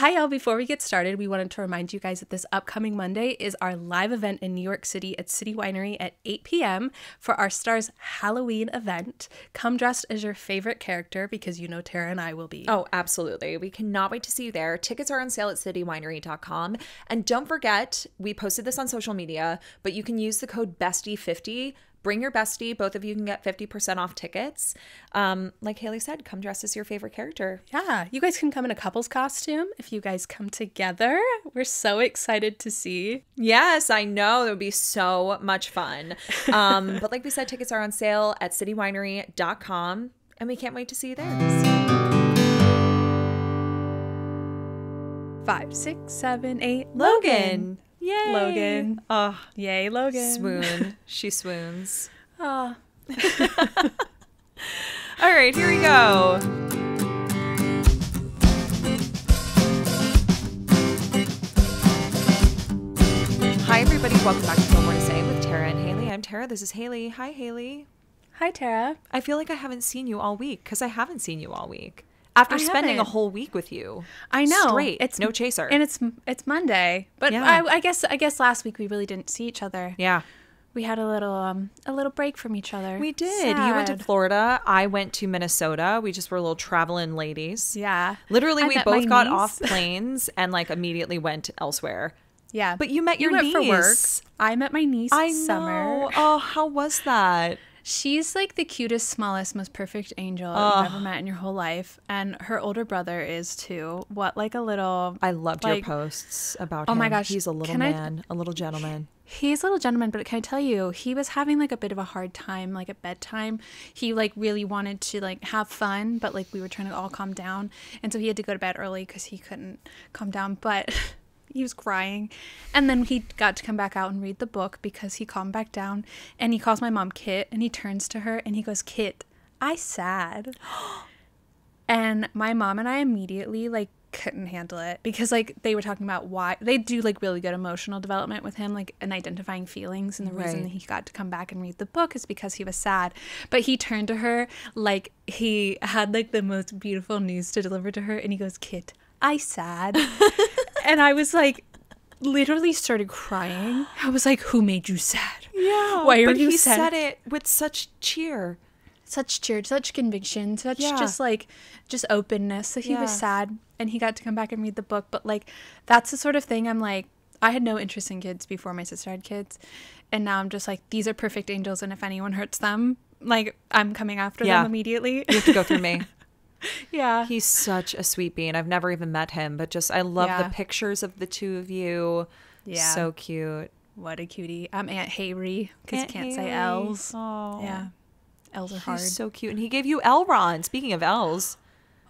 Hi, y'all. Before we get started, we wanted to remind you guys that this upcoming Monday is our live event in New York City at City Winery at 8 p.m. for our Stars Halloween event. Come dressed as your favorite character because you know Tara and I will be. Oh, absolutely. We cannot wait to see you there. Tickets are on sale at citywinery.com. And don't forget, we posted this on social media, but you can use the code BESTIE50. Bring your bestie. Both of you can get 50% off tickets. Like Haley said, come dress as your favorite character. Yeah, you guys can come in a couple's costume if you guys come together. We're so excited to see. Yes, I know. It would be so much fun. But like we said, tickets are on sale at citywinery.com, and we can't wait to see you there. 5, 6, 7, 8. Logan. Yay. Logan. Oh, yay, Logan. Swoon. She swoons. Oh. All right, here we go. Hi, everybody. Welcome back to Feel More to Say with Tara and Haley. I'm Tara. This is Haley. Hi, Haley. Hi, Tara. I feel like I haven't seen you all week because I haven't seen you all week. After spending a whole week with you. I know. Straight. It's no chaser. And it's Monday. But yeah. I guess last week we really didn't see each other. Yeah. We had a little break from each other. We did. Sad. You went to Florida. I went to Minnesota. We just were little traveling ladies. Yeah. Literally, we both got off planes and like immediately went elsewhere. Yeah. But you met your niece. For work. I met my niece summer. Oh, how was that? She's like the cutest, smallest, most perfect angel you've ever met in your whole life. And her older brother is too. What, like a little... I loved your posts about him. Oh my gosh. He's a little man, a little gentleman. He's a little gentleman, but can I tell you, he was having like a bit of a hard time, like at bedtime. He like really wanted to like have fun, but like we were trying to all calm down. And so he had to go to bed early because he couldn't calm down. But... he was crying, and then he got to come back out and read the book because he calmed back down, and he calls my mom Kit, and he turns to her and he goes, "Kit, I sad." And my mom and I immediately like couldn't handle it because like they were talking about why they do like really good emotional development with him, like and identifying feelings, and the reason that he got to come back and read the book is because he was sad. But he turned to her like he had like the most beautiful news to deliver to her, and he goes, "Kit, I sad." And I was like, literally started crying. I was like, who made you sad? Yeah. Why are but you he sad? said it with such cheer. Such cheer, such conviction, such just openness. So he was sad, and he got to come back and read the book. But like, that's the sort of thing I'm like, I had no interest in kids before my sister had kids. And now I'm just like, these are perfect angels. And if anyone hurts them, like I'm coming after them immediately. You have to go through me. Yeah. He's such a sweet bean. I've never even met him, but just I love the pictures of the two of you. Yeah. So cute. What a cutie. I'm Aunt Hayri because you can't say L's. Oh. Yeah. L's are hard. He's so cute. And he gave you Elron. Speaking of L's.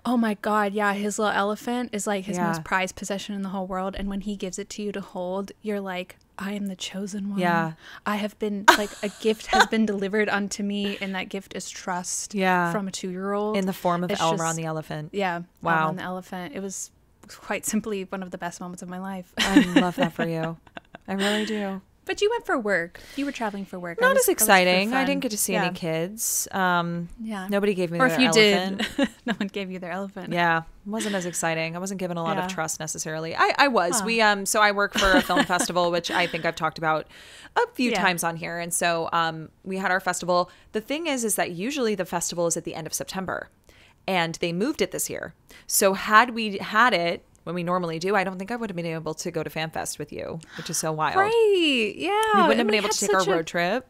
Oh my God. Yeah. His little elephant is like his most prized possession in the whole world. And when he gives it to you to hold, you're like, I am the chosen one. Yeah. I have been like a gift has been delivered unto me, and that gift is trust. Yeah. From a 2-year-old. In the form of Elron the elephant. Yeah. Wow. Elron the elephant. It was quite simply one of the best moments of my life. I love that for you. I really do. But you went for work. You were traveling for work. Not as exciting. I didn't get to see any kids. Nobody gave me their elephant. Or if you did, no one gave you their elephant. Yeah. It wasn't as exciting. I wasn't given a lot of trust necessarily. I was. Huh. So I work for a film festival, which I think I've talked about a few times on here. And so we had our festival. The thing is that usually the festival is at the end of September. And they moved it this year. So had we had it when we normally do, I don't think I would have been able to go to FanFest with you, which is so wild. Right. Yeah. We wouldn't have been able to take our road trip.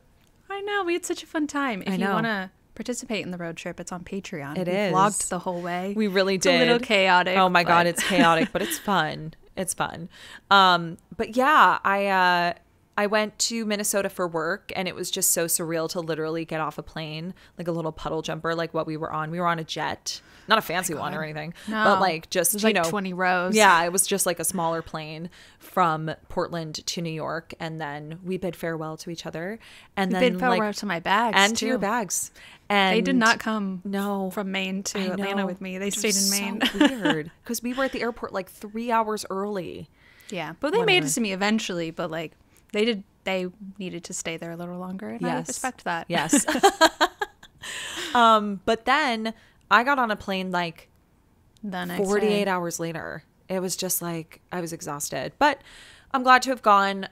I know. We had such a fun time. If you want to participate in the road trip, it's on Patreon. We vlogged the whole way. We really did. It's a little chaotic. Oh my God, it's chaotic, but it's fun. It's fun. But yeah, I went to Minnesota for work, and it was just so surreal to literally get off a plane, like a little puddle jumper, like what we were on. We were on a jet. Not a fancy one or anything, but like just, it was like 20 rows. Yeah, it was just like a smaller plane from Portland to New York. And then we bid farewell to each other. And then bid farewell to my bags. And to your bags. And they did not come from Maine to Atlanta with me. They stayed in Maine. So weird. Because we were at the airport like 3 hours early. Yeah. But they made it to me eventually. But like they needed to stay there a little longer. And I respect that. Yes. But then I got on a plane like 48 hours later. it was just like I was exhausted. But I'm glad to have gone.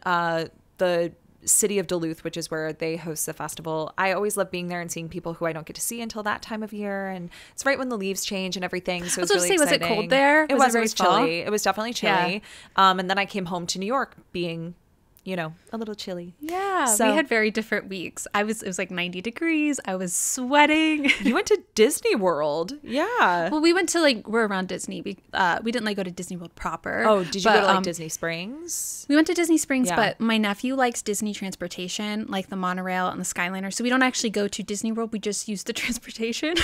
The city of Duluth, which is where they host the festival. I always love being there and seeing people who I don't get to see until that time of year. And it's right when the leaves change and everything. So it's really exciting. Was it cold there? It was chilly. It was definitely chilly. Yeah. And then I came home to New York being, you know, a little chilly. Yeah. So we had very different weeks. It was like 90 degrees. I was sweating. You went to Disney World. Yeah. Well, we went to we're around Disney. We didn't go to Disney World proper. Oh, did you go to Disney Springs? We went to Disney Springs, but my nephew likes Disney transportation, like the monorail and the Skyliner. So we don't actually go to Disney World. We just use the transportation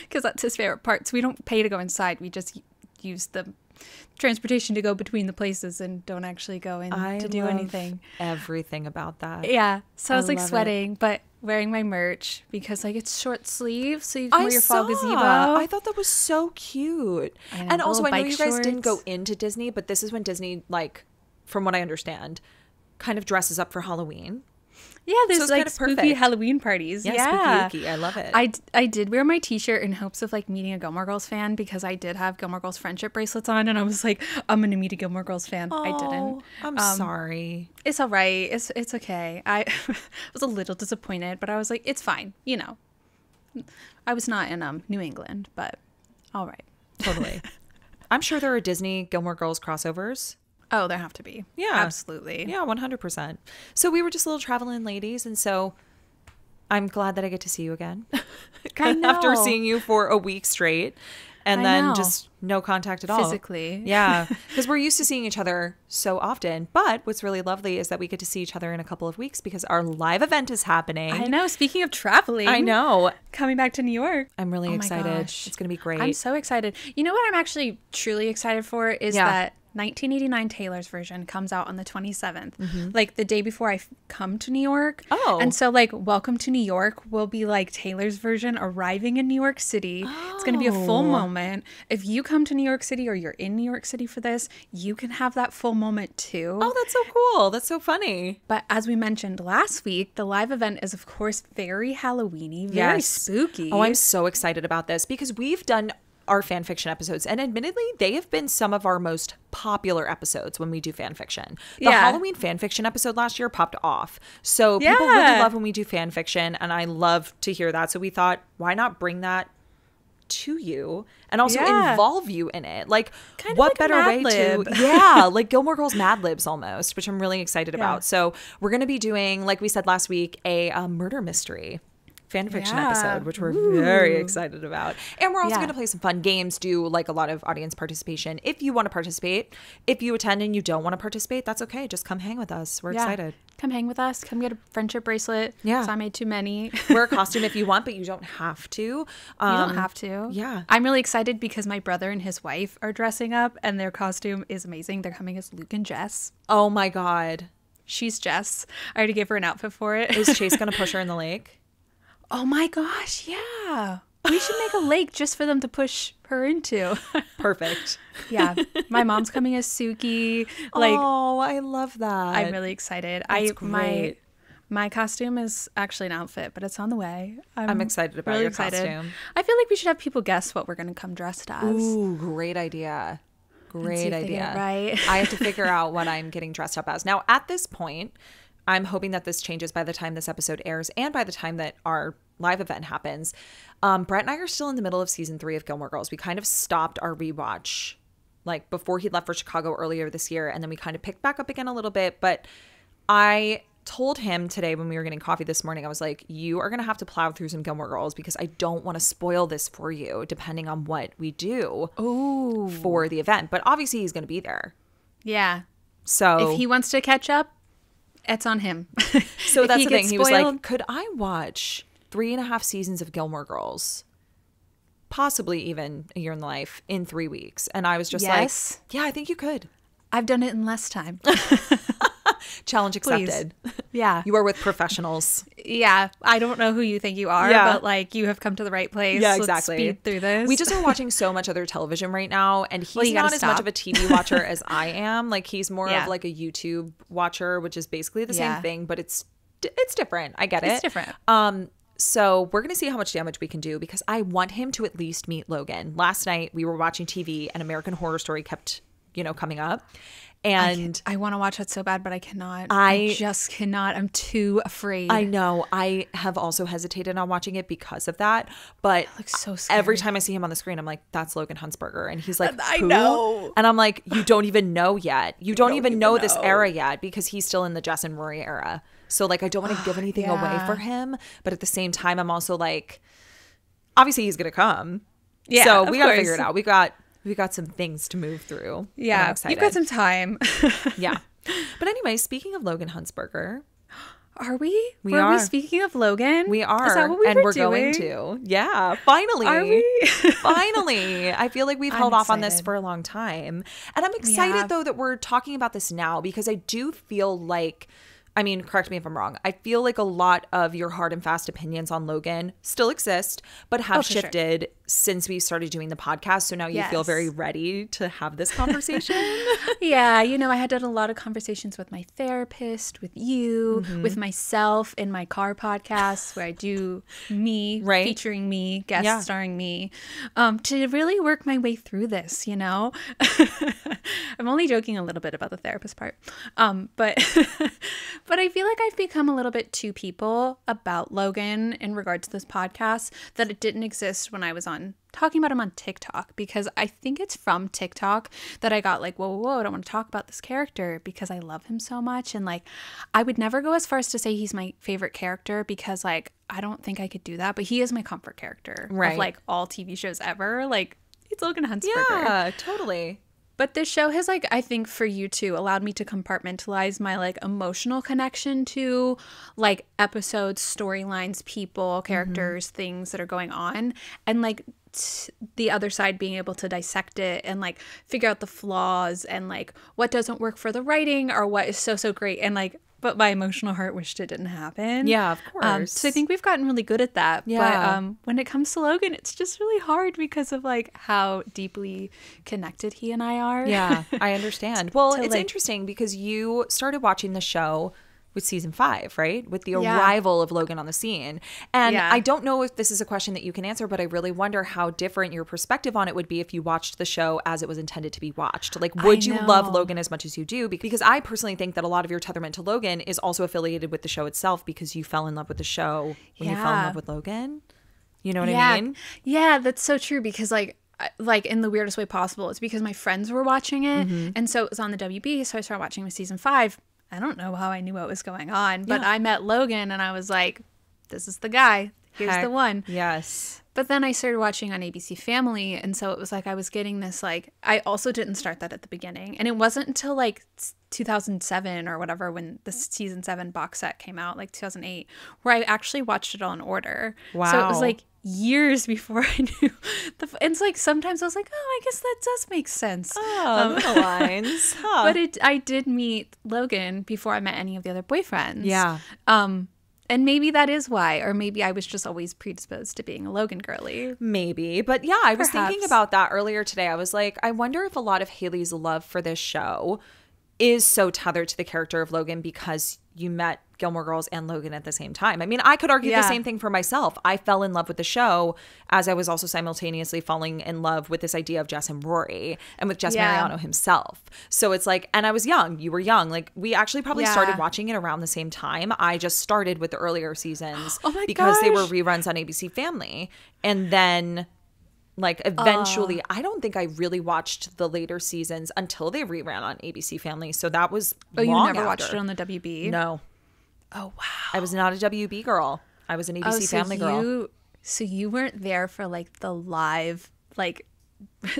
because that's his favorite part. So we don't pay to go inside. We just use the transportation to go between the places and don't actually go in to do anything. Everything about that. Yeah. So I was sweating, but wearing my merch because it's short sleeve, so you can wear your fall gazebo. I thought that was so cute. And also I know you guys didn't go into Disney, but this is when Disney, from what I understand, kind of dresses up for Halloween. Yeah, there's spooky Halloween parties. Yeah. Spooky. I love it. I did wear my t-shirt in hopes of meeting a Gilmore Girls fan because I did have Gilmore Girls friendship bracelets on, and I was like, I'm gonna meet a Gilmore Girls fan. I didn't. I'm sorry. It's all right. It's okay. I was a little disappointed, but I was like, it's fine. You know, I was not in New England, but all right. Totally. I'm sure there are Disney Gilmore Girls crossovers. Oh, there have to be. Yeah. Absolutely. Yeah, 100%. So we were just little traveling ladies, and so I'm glad that I get to see you again. After seeing you for a week straight, and then just no contact at all. Physically. Yeah, because we're used to seeing each other so often. But what's really lovely is that we get to see each other in a couple of weeks because our live event is happening. I know. Speaking of traveling. I know. Coming back to New York. I'm really excited. It's going to be great. I'm so excited. You know what I'm actually truly excited for is that 1989 Taylor's version comes out on the 27th, the day before I come to New York. Oh. And so Welcome to New York will be Taylor's version arriving in New York City. Oh. It's going to be a full moment. If you come to New York City or you're in New York City for this, you can have that full moment too. Oh, that's so cool. That's so funny. But as we mentioned last week, the live event is of course very Halloween-y, very spooky. Oh, I'm so excited about this because we've done our fan fiction episodes, and admittedly they have been some of our most popular episodes when we do fan fiction. The Halloween fan fiction episode last year popped off, so people really love when we do fan fiction, and I love to hear that. So we thought, why not bring that to you and also involve you in it? Kind what of better way to Gilmore Girls Mad Libs almost, which I'm really excited about. So we're going to be doing, like we said last week, a murder mystery fan fiction episode, which we're very excited about. And we're also going to play some fun games, do a lot of audience participation. If you want to participate, if you attend and you don't want to participate, that's okay. Just come hang with us. We're excited. Come hang with us. Come get a friendship bracelet. Yeah. So I made too many. Wear a costume if you want, but you don't have to. You don't have to. Yeah. I'm really excited because my brother and his wife are dressing up and their costume is amazing. They're coming as Luke and Jess. Oh my God. She's Jess. I already gave her an outfit for it. Is Chase going to push her in the lake? Oh my gosh, yeah. We should make a lake just for them to push her into. Perfect. Yeah. My mom's coming as Suki. Oh, I love that. I'm really excited. That's great. My costume is actually an outfit, but it's on the way. I'm excited about your costume. I feel like we should have people guess what we're going to come dressed as. Ooh, great idea. Great idea. Right. I have to figure out what I'm getting dressed up as. Now, at this point, I'm hoping that this changes by the time this episode airs and by the time that our live event happens. Brett and I are still in the middle of season 3 of Gilmore Girls. We kind of stopped our rewatch before he left for Chicago earlier this year, and then we kind of picked back up again a little bit. But I told him today when we were getting coffee this morning, I was like, you are going to have to plow through some Gilmore Girls because I don't want to spoil this for you depending on what we do for the event. But obviously he's going to be there. Yeah. So if he wants to catch up, it's on him. So that's the thing. He was like, could I watch 3.5 seasons of Gilmore Girls, possibly even A Year in the Life, in 3 weeks? And I was just like, yeah, I think you could. I've done it in less time. Challenge accepted. Please. Yeah. You are with professionals. Yeah. I don't know who you think you are, but you have come to the right place. Yeah, exactly. Let's speed through this. We just are watching so much other television right now, and he's not as much of a TV watcher as I am. He's more of a YouTube watcher, which is basically the same thing, but it's different. I get it. It's different. So we're going to see how much damage we can do because I want him to at least meet Logan. Last night we were watching TV and American Horror Story kept, coming up. And I want to watch that so bad, but I cannot. I just cannot. I'm too afraid. I know. I have also hesitated on watching it because of that. But it looks so scary. Every time I see him on the screen, I'm like, that's Logan Huntzberger. And he's like, I know. And I'm like, you don't even know yet. You don't even know this era yet because he's still in the Jess and Rory era. So like, I don't want to give anything away for him. But at the same time, I'm also like, obviously he's going to come. Yeah. So we got to figure it out. We got some things to move through. Yeah, you've got some time. Yeah. But anyway, speaking of Logan Huntzberger. Are we? Are we speaking of Logan? We are. Is that what we're doing? Going to. Yeah, finally. Are we? Finally. I feel like we've held off on this for a long time. And I'm excited, though, that we're talking about this now because I do feel like, I mean, correct me if I'm wrong. I feel like a lot of your hard and fast opinions on Logan still exist, but have shifted since we started doing the podcast. So now you feel very ready to have this conversation. Yeah. I had done a lot of conversations with my therapist, with you, with myself in my car podcast where I do me, featuring me, guest starring me, to really work my way through this, I'm only joking a little bit about the therapist part. But I feel like I've become a little bit two people about Logan in regard to this podcast that it didn't exist when I was talking about him on TikTok, because I think it's from TikTok that I got like, whoa, I don't want to talk about this character because I love him so much. And like, I would never go as far as to say he's my favorite character because like, I don't think I could do that, but he is my comfort character of like all TV shows ever. Like, it's Logan Huntzberger. Yeah, totally. But this show has, like, I think for you too, allowed me to compartmentalize my, like, emotional connection to, like, episodes, storylines, people, characters, things that are going on. And, like, the other side being able to dissect it and, like, figure out the flaws and, like, what doesn't work for the writing or what is so great. And, like, but my emotional heart wished it didn't happen. Yeah, of course. So I think we've gotten really good at that. Yeah. But when it comes to Logan, it's just really hard because of like how deeply connected he and I are. Yeah, I understand. Well, it's interesting because you started watching the show with season 5, right? With the arrival of Logan on the scene. And I don't know if this is a question that you can answer, but I really wonder how different your perspective on it would be if you watched the show as it was intended to be watched. Like, would you love Logan as much as you do? Because I personally think that a lot of your tetherment to Logan is also affiliated with the show itself because you fell in love with the show when you fell in love with Logan. You know what I mean? Yeah, that's so true because like in the weirdest way possible, it's because my friends were watching it. And so it was on the WB. So I started watching with season 5. I don't know how I knew what was going on, but I met Logan and I was like, this is the guy. Here's the one. Yes. But then I started watching on ABC Family. And so it was like I was getting this like, I also didn't start that at the beginning. And it wasn't until like 2007 or whatever when the season 7 box set came out, like 2008, where I actually watched it all in order. Wow. So it was like years before I knew. And it's like sometimes I was like, oh, I guess that does make sense. Oh, that aligns. Huh. But I did meet Logan before I met any of the other boyfriends. Yeah. And maybe that is why, or maybe I was just always predisposed to being a Logan girly. Maybe. But yeah, I was thinking about that earlier today. I was like, I wonder if a lot of Haley's love for this show is so tethered to the character of Logan because you met Gilmore Girls and Logan at the same time. I mean, I could argue the same thing for myself. I fell in love with the show as I was also simultaneously falling in love with this idea of Jess and Rory and with Jess Mariano himself. So it's like, and I was young. You were young. Like, we actually probably started watching it around the same time. I just started with the earlier seasons because they were reruns on ABC Family. And then like eventually, I don't think I really watched the later seasons until they reran on ABC Family. So that was long you never after. watched it on the WB? No. Oh, wow. I was not a WB girl. I was an ABC Family girl. So you weren't there for like the live like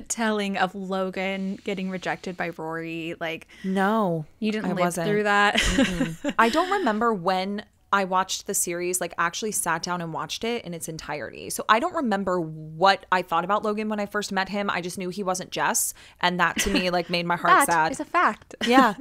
telling of Logan getting rejected by Rory? Like, no, you didn't live through that? I don't remember when I watched the series, like actually sat down and watched it in its entirety. So I don't remember what I thought about Logan when I first met him. I just knew he wasn't Jess. And that to me like made my heart sad. That is a fact. Yeah.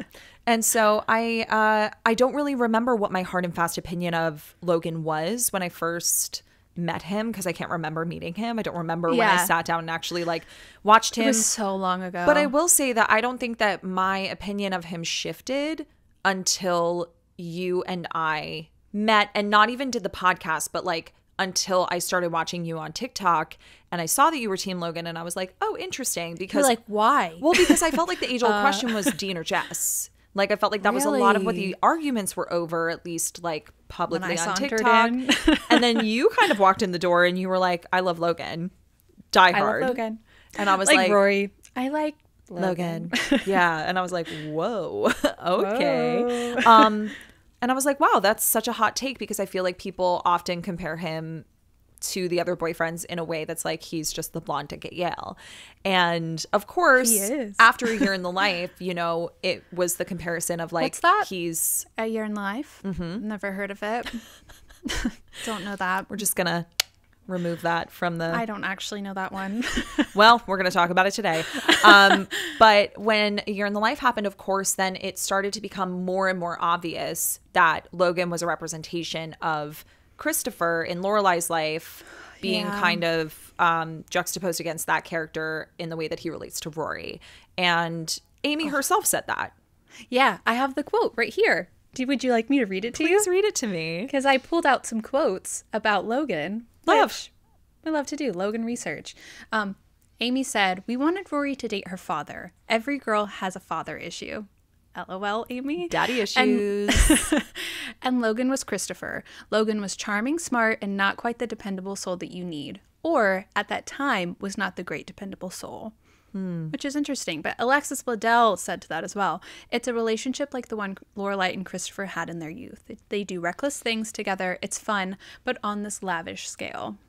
And so I don't really remember what my hard and fast opinion of Logan was when I first met him because I can't remember meeting him. I don't remember when I sat down and actually like watched him. It was so long ago. But I will say that I don't think that my opinion of him shifted until you and I met and not even did the podcast, but like until I started watching you on TikTok and I saw that you were Team Logan and I was like, oh, interesting. Because you're like, why? Well, because I felt like the age-old question was Dean or Jess. Like I felt like that was a lot of what the arguments were over, at least like publicly on TikTok. And then you kind of walked in the door and you were like, I love Logan. Die hard. I love Logan. And I was like Rory. I like Logan. Yeah. And I was like, whoa, okay. Whoa. And I was like, wow, that's such a hot take, because I feel like people often compare him to the other boyfriends in a way that's like he's just the blonde dick at Yale. And of course, after A Year in the Life, you know, it was the comparison of like, what's that? He's A Year in the Life. Never heard of it. Don't know that. We're just gonna remove that from the... I don't actually know that one. Well, we're going to talk about it today. But when A Year in the Life happened, of course, then it started to become more and more obvious that Logan was a representation of Christopher in Lorelai's life, being kind of juxtaposed against that character in the way that he relates to Rory. And Amy herself said that. Yeah, I have the quote right here. Would you like me to read it to you? Please read it to me. Because I pulled out some quotes about Logan. Which I love to do, Logan research. Amy said, "We wanted Rory to date her father. Every girl has a father issue. LOL, Amy. Daddy issues." And Logan was Christopher. Logan was charming, smart, and not quite the dependable soul that you need. Or, at that time, was not the great dependable soul. Which is interesting. But Alexis Bledel said to that as well. It's a relationship like the one Lorelai and Christopher had in their youth. They do reckless things together. It's fun, but on this lavish scale.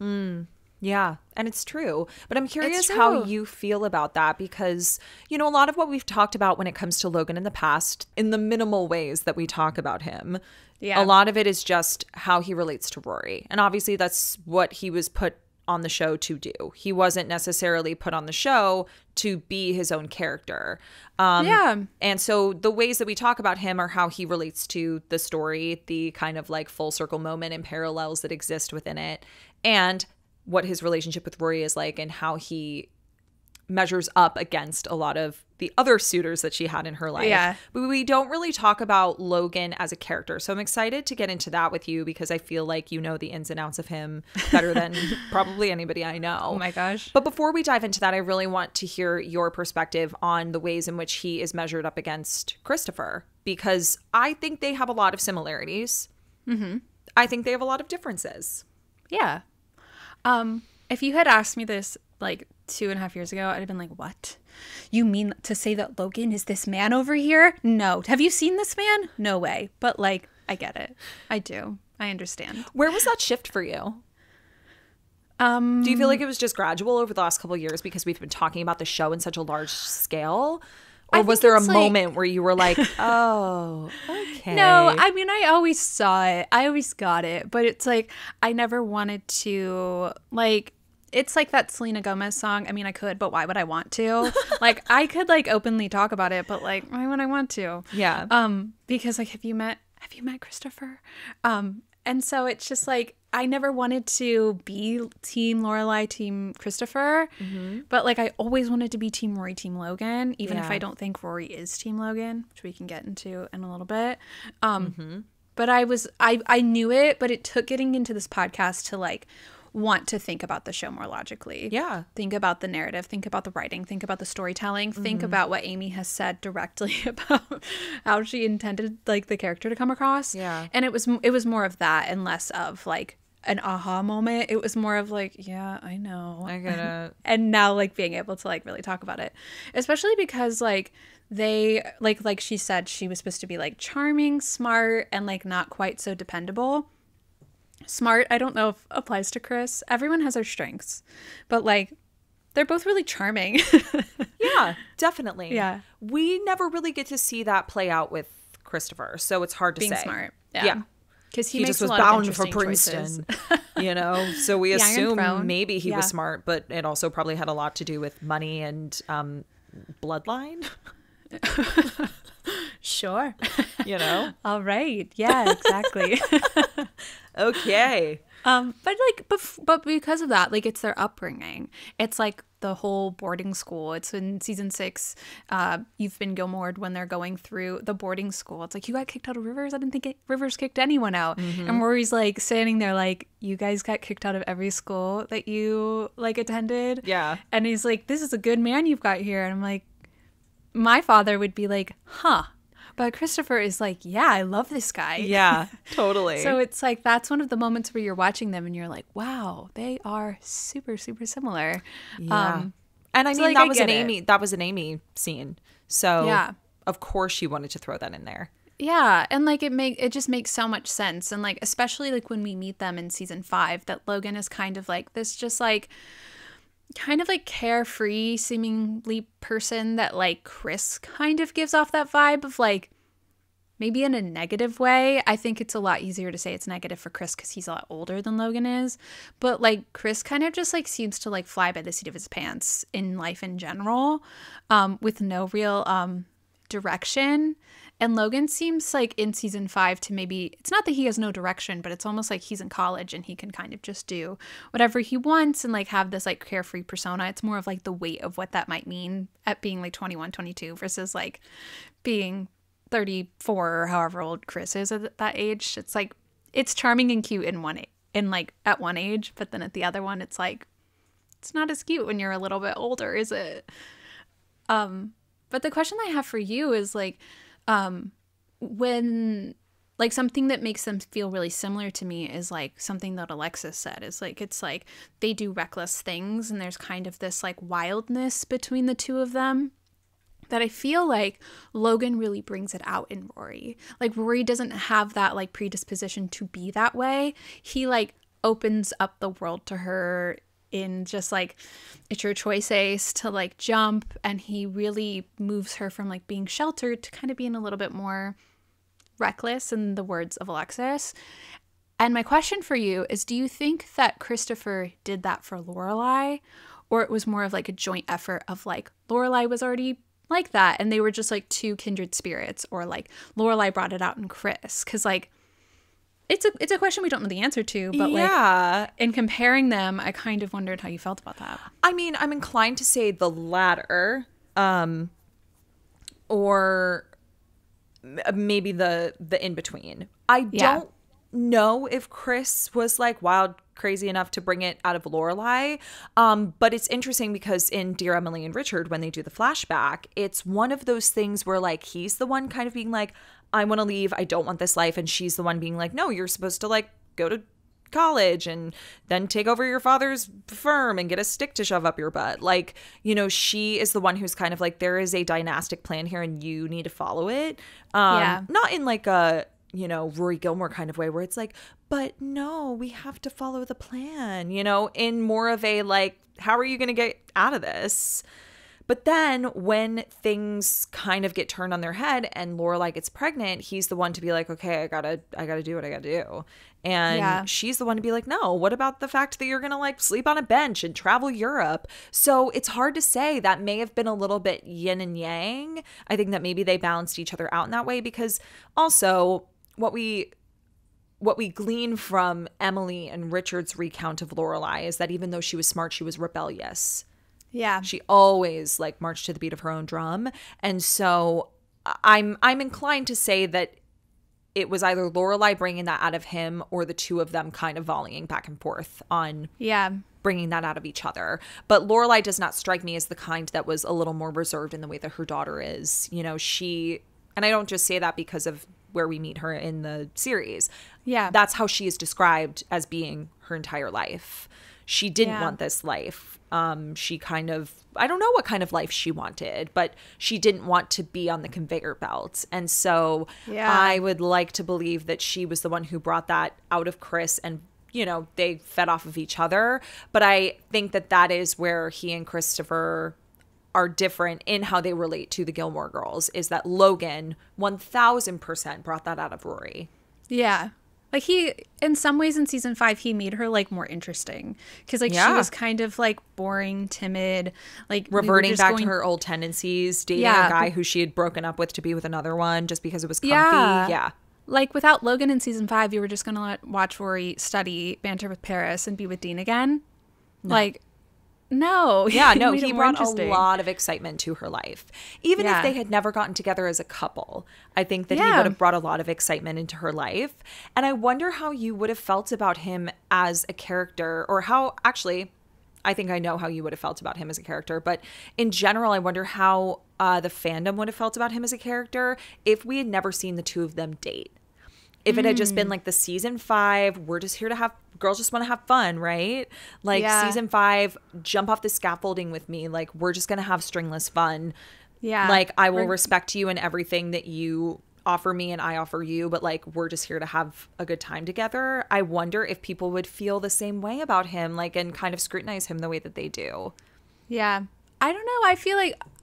Yeah, and it's true. But I'm curious how you feel about that, because, you know, a lot of what we've talked about when it comes to Logan in the past, in the minimal ways that we talk about him, a lot of it is just how he relates to Rory. And obviously that's what he was put on the show to do. He wasn't necessarily put on the show to be his own character. And so the ways that we talk about him are how he relates to the story, the kind of like full circle moment and parallels that exist within it, and what his relationship with Rory is like, and how he measures up against a lot of the other suitors that she had in her life. Yeah. But we don't really talk about Logan as a character. So I'm excited to get into that with you, because I feel like you know the ins and outs of him better than probably anybody I know. Oh my gosh. But before we dive into that, I really want to hear your perspective on the ways in which he is measured up against Christopher, because I think they have a lot of similarities. I think they have a lot of differences. Yeah. If you had asked me this like 2.5 years ago, I'd have been like, what? You mean to say that Logan is this man over here? No. Have you seen this man? No way. But like, I get it. I do. I understand. Where was that shift for you? Do you feel like it was just gradual over the last couple of years because we've been talking about the show in such a large scale? Or was there a moment where you were like, oh, okay. No, I mean, I always saw it. I always got it. But it's like, I never wanted to, like, it's like that Selena Gomez song. I mean, I could, but why would I want to? Like, I could, like, openly talk about it, but, like, why would I want to? Yeah. Because, like, have you met Christopher? And so it's just, like, I never wanted to be Team Lorelai, Team Christopher, but like I always wanted to be Team Rory, Team Logan, even if I don't think Rory is Team Logan, which we can get into in a little bit. But I knew it, but it took getting into this podcast to like want to think about the show more logically. Yeah. Think about the narrative, think about the writing, think about the storytelling, think about what Amy has said directly about how she intended like the character to come across. Yeah. And it was more of that and less of like an aha moment. It was more of like, yeah, I know. I get it. And now like being able to like really talk about it, especially because like they like she said, she was supposed to be like charming, smart, and like not quite so dependable. Smart, I don't know if applies to Chris. Everyone has their strengths, but like they're both really charming. Yeah, definitely. Yeah. We never really get to see that play out with Christopher, so it's hard to being say. Smart. Yeah. Because he just was bound for Princeton, you know? So we assume maybe he was smart, but it also probably had a lot to do with money and bloodline. Sure. You know? All right. Yeah, exactly. Okay. But because of that, like, it's their upbringing. It's like the whole boarding school. It's in season 6. You've been Gilmored when they're going through the boarding school. It's like, you got kicked out of Rivers? I didn't think Rivers kicked anyone out. And Rory's like standing there like, you guys got kicked out of every school that you like attended. Yeah. And he's like, this is a good man you've got here. And I'm like, my father would be like, huh. But Christopher is like, yeah, I love this guy. Yeah, totally. So it's like, that's one of the moments where you're watching them and you're like, wow, they are super, super similar. Yeah. And I mean, like, that was an Amy scene. So yeah, of course she wanted to throw that in there. Yeah, and like it just makes so much sense. And like, especially like when we meet them in season 5, that Logan is kind of like this just like kind of like carefree seemingly person that like Chris kind of gives off that vibe of like, maybe in a negative way. I think it's a lot easier to say it's negative for Chris because he's a lot older than Logan is. But like Chris kind of just like seems to like fly by the seat of his pants in life in general, with no real direction. And Logan seems like in season 5 to maybe, it's not that he has no direction, but it's almost like he's in college and he can kind of just do whatever he wants and like have this like carefree persona. It's more of like the weight of what that might mean at being like 21, 22 versus like being 34 or however old Chris is at that age. It's like, it's charming and cute in like at one age, but then at the other one, it's like, it's not as cute when you're a little bit older, is it? But the question I have for you is like, when like something that makes them feel really similar to me is like something that Alexis said is like, it's like they do reckless things and there's kind of this like wildness between the two of them that I feel like Logan really brings it out in Rory. Like Rory doesn't have that like predisposition to be that way. He like opens up the world to her in just like, it's your choice, Ace, to like jump, and he really moves her from like being sheltered to kind of being a little bit more reckless, in the words of Alexis. And my question for you is, do you think that Christopher did that for Lorelai, or it was more of like a joint effort of like Lorelai was already like that and they were just like two kindred spirits, or like Lorelai brought it out in Chris? Because like it's a question we don't know the answer to, but like in comparing them, I kind of wondered how you felt about that. I mean, I'm inclined to say the latter, or maybe the in between. I don't know if Chris was like wild crazy enough to bring it out of Lorelai, but it's interesting because in Dear Emily and Richard, when they do the flashback, it's one of those things where like he's the one kind of being like, I want to leave, I don't want this life, and she's the one being like, no, you're supposed to like go to college and then take over your father's firm and get a stick to shove up your butt. Like, you know, she is the one who's kind of like, there is a dynastic plan here and you need to follow it. Not in like a, you know, Rory Gilmore kind of way where it's like, but no, we have to follow the plan, you know, in more of a like, how are you going to get out of this? But then when things kind of get turned on their head and Lorelai gets pregnant, he's the one to be like, okay, I gotta do what I gotta do. And she's the one to be like, no, what about the fact that you're gonna like sleep on a bench and travel Europe? So it's hard to say. That may have been a little bit yin and yang. I think that maybe they balanced each other out in that way, because also what we glean from Emily and Richard's recount of Lorelai is that even though she was smart, she was rebellious. Yeah. She always like marched to the beat of her own drum. And so I'm inclined to say that it was either Lorelai bringing that out of him or the two of them kind of volleying back and forth on bringing that out of each other. But Lorelai does not strike me as the kind that was a little more reserved in the way that her daughter is. You know, and I don't just say that because of where we meet her in the series. Yeah. That's how she is described as being her entire life. She didn't want this life. She kind of, I don't know what kind of life she wanted, but she didn't want to be on the conveyor belt. And so I would like to believe that she was the one who brought that out of Chris, and, you know, they fed off of each other. But I think that is where he and Christopher are different in how they relate to the Gilmore Girls, is that Logan 1000% brought that out of Rory. Yeah. Like he, in some ways in season 5, he made her like more interesting, because like she was kind of like boring, timid, like reverting back to her old tendencies, dating a guy who she had broken up with to be with another one just because it was comfy. like without Logan in season 5, you were just gonna watch Rory study, banter with Paris, and be with Dean again. No. Like, no. Yeah, no, he brought a lot of excitement to her life. Even if they had never gotten together as a couple, I think that he would have brought a lot of excitement into her life. And I wonder how you would have felt about him as a character, or how, actually, I think I know how you would have felt about him as a character. But in general, I wonder how the fandom would have felt about him as a character if we had never seen the two of them date. If it had just been like the season 5, we're just here to have, girls just want to have fun, right? Like season 5, jump off the scaffolding with me. Like, we're just going to have stringless fun. Yeah. Like, I will respect you and everything that you offer me and I offer you, but like, we're just here to have a good time together. I wonder if people would feel the same way about him, like, and kind of scrutinize him the way that they do. Yeah. I don't know. I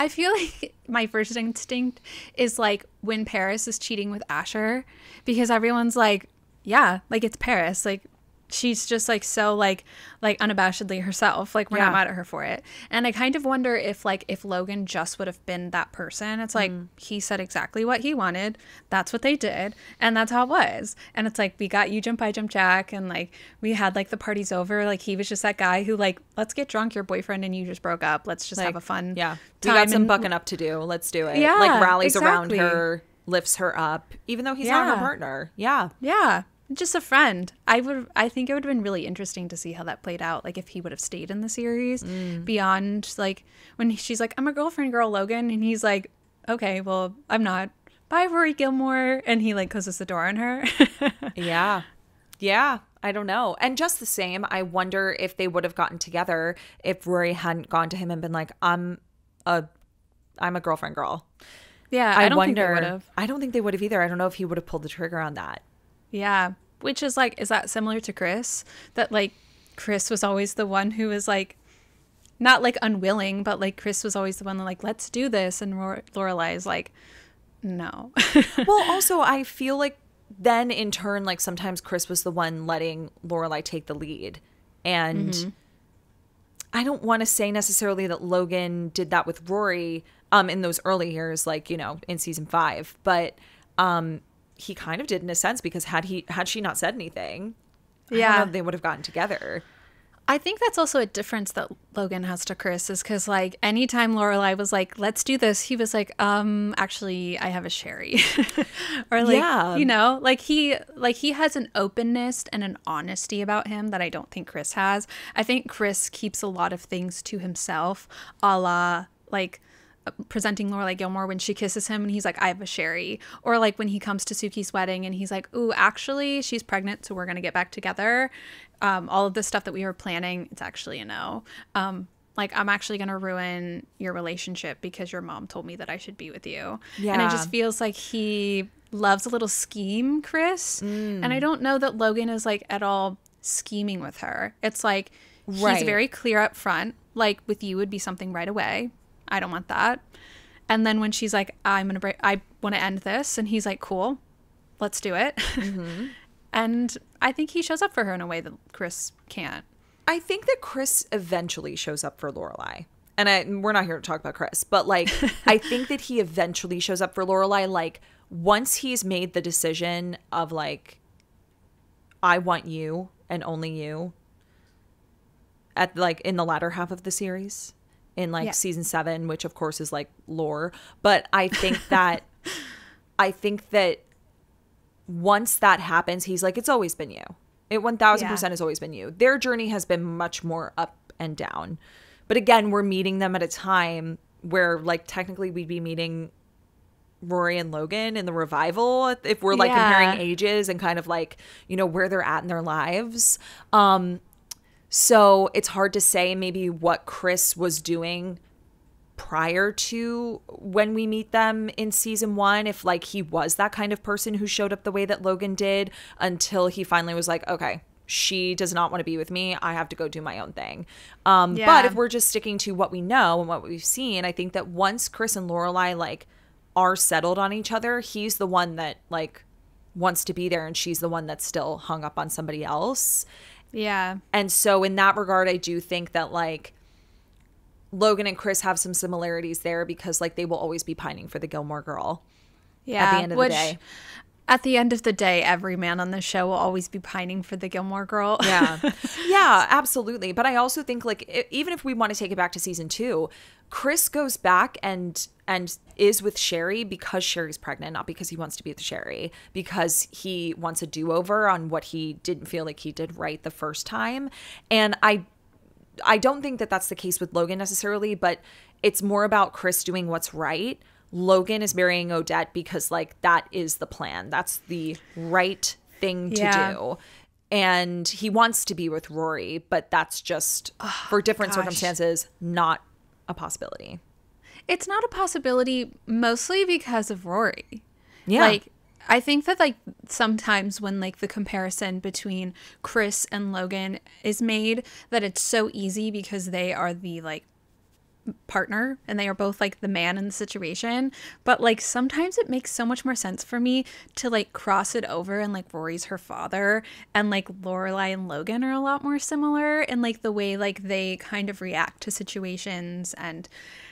feel like my first instinct is like when Paris is cheating with Asher, because everyone's like, yeah, like it's Paris. Like she's just like so like unabashedly herself. Like we're not mad at her for it. And I kind of wonder if Logan just would have been that person. It's like he said exactly what he wanted. That's what they did. And that's how it was. And it's like, we got you jump I jump Jack. And like we had like the parties over. Like he was just that guy who like, let's get drunk, your boyfriend and you just broke up. Let's just have a fun time. We got some bucking up to do. Let's do it. Yeah, like rallies around her, lifts her up, even though he's not her partner. Yeah. Yeah. Just a friend. I think it would have been really interesting to see how that played out. Like if he would have stayed in the series beyond like when she's like, I'm a girlfriend girl, Logan. And he's like, okay, well, I'm not. Bye, Rory Gilmore. And he like closes the door on her. Yeah. Yeah. I don't know. And just the same, I wonder if they would have gotten together if Rory hadn't gone to him and been like, I'm a girlfriend girl. Yeah. I don't think they would have. I don't think they would have either. I don't know if he would have pulled the trigger on that. Yeah. Which is like, is that similar to Chris? That like Chris was always the one who was like, not like unwilling, but like Chris was always the one that like, let's do this. And Lorelai is like, no. Well, also I feel like then in turn, like sometimes Chris was the one letting Lorelai take the lead. And I don't want to say necessarily that Logan did that with Rory in those early years, like, you know, in season 5, but he kind of did in a sense, because had she not said anything, I don't know if they would have gotten together. I think that's also a difference that Logan has to Chris, is because like anytime Lorelai was like, let's do this, he was like, actually I have a sherry. Or like, you know, like he has an openness and an honesty about him that I don't think Chris has. I think Chris keeps a lot of things to himself, a la like presenting Lorelai Gilmore when she kisses him and he's like, I have a sherry. Or like when he comes to Suki's wedding and he's like, ooh, actually she's pregnant, so we're gonna get back together. All of this stuff that we were planning, it's actually a no. Like, I'm actually gonna ruin your relationship because your mom told me that I should be with you. Yeah. And it just feels like he loves a little scheme, Chris. And I don't know that Logan is like at all scheming with her. It's like he's very clear up front. Like with you would be something right away. I don't want that. And then when she's like, I want to end this. And he's like, cool, let's do it. And I think he shows up for her in a way that Chris can't. I think that Chris eventually shows up for Lorelai. And we're not here to talk about Chris, but like, I think that he eventually shows up for Lorelai. Like once he's made the decision of like, I want you and only you, at like in the latter half of the series. In like season 7, which of course is like lore. But I think that once that happens, he's like, it's always been you. It 1000% has always been you. Their journey has been much more up and down. But again, we're meeting them at a time where like technically we'd be meeting Rory and Logan in the revival if we're like comparing ages and kind of like, you know, where they're at in their lives. So it's hard to say maybe what Chris was doing prior to when we meet them in season 1, if like he was that kind of person who showed up the way that Logan did until he finally was like, okay, she does not want to be with me. I have to go do my own thing. But if we're just sticking to what we know and what we've seen, I think that once Chris and Lorelai like are settled on each other, he's the one that like wants to be there and she's the one that's still hung up on somebody else. Yeah. And so in that regard, I do think that like Logan and Chris have some similarities there because like they will always be pining for the Gilmore girl at the end of the day. at the end of the day, every man on the show will always be pining for the Gilmore Girl. Yeah. Yeah, absolutely. But I also think, like, even if we want to take it back to season 2, Chris goes back and is with Sherry because Sherry's pregnant, not because he wants to be with Sherry, because he wants a do-over on what he didn't feel like he did right the first time. And I don't think that that's the case with Logan necessarily, but it's more about Chris doing what's right. Logan is marrying Odette because, like, that is the plan. That's the right thing to do. And he wants to be with Rory, but that's just, for different circumstances, not a possibility. It's not a possibility mostly because of Rory. Yeah. Like, I think that, like, sometimes when, like, the comparison between Chris and Logan is made, that it's so easy because they are the, like, partner and they are both, like, the man in the situation. But, like, sometimes it makes so much more sense for me to, like, cross it over and, like, Rory's her father and, like, Lorelai and Logan are a lot more similar in, like, the way, like, they kind of react to situations and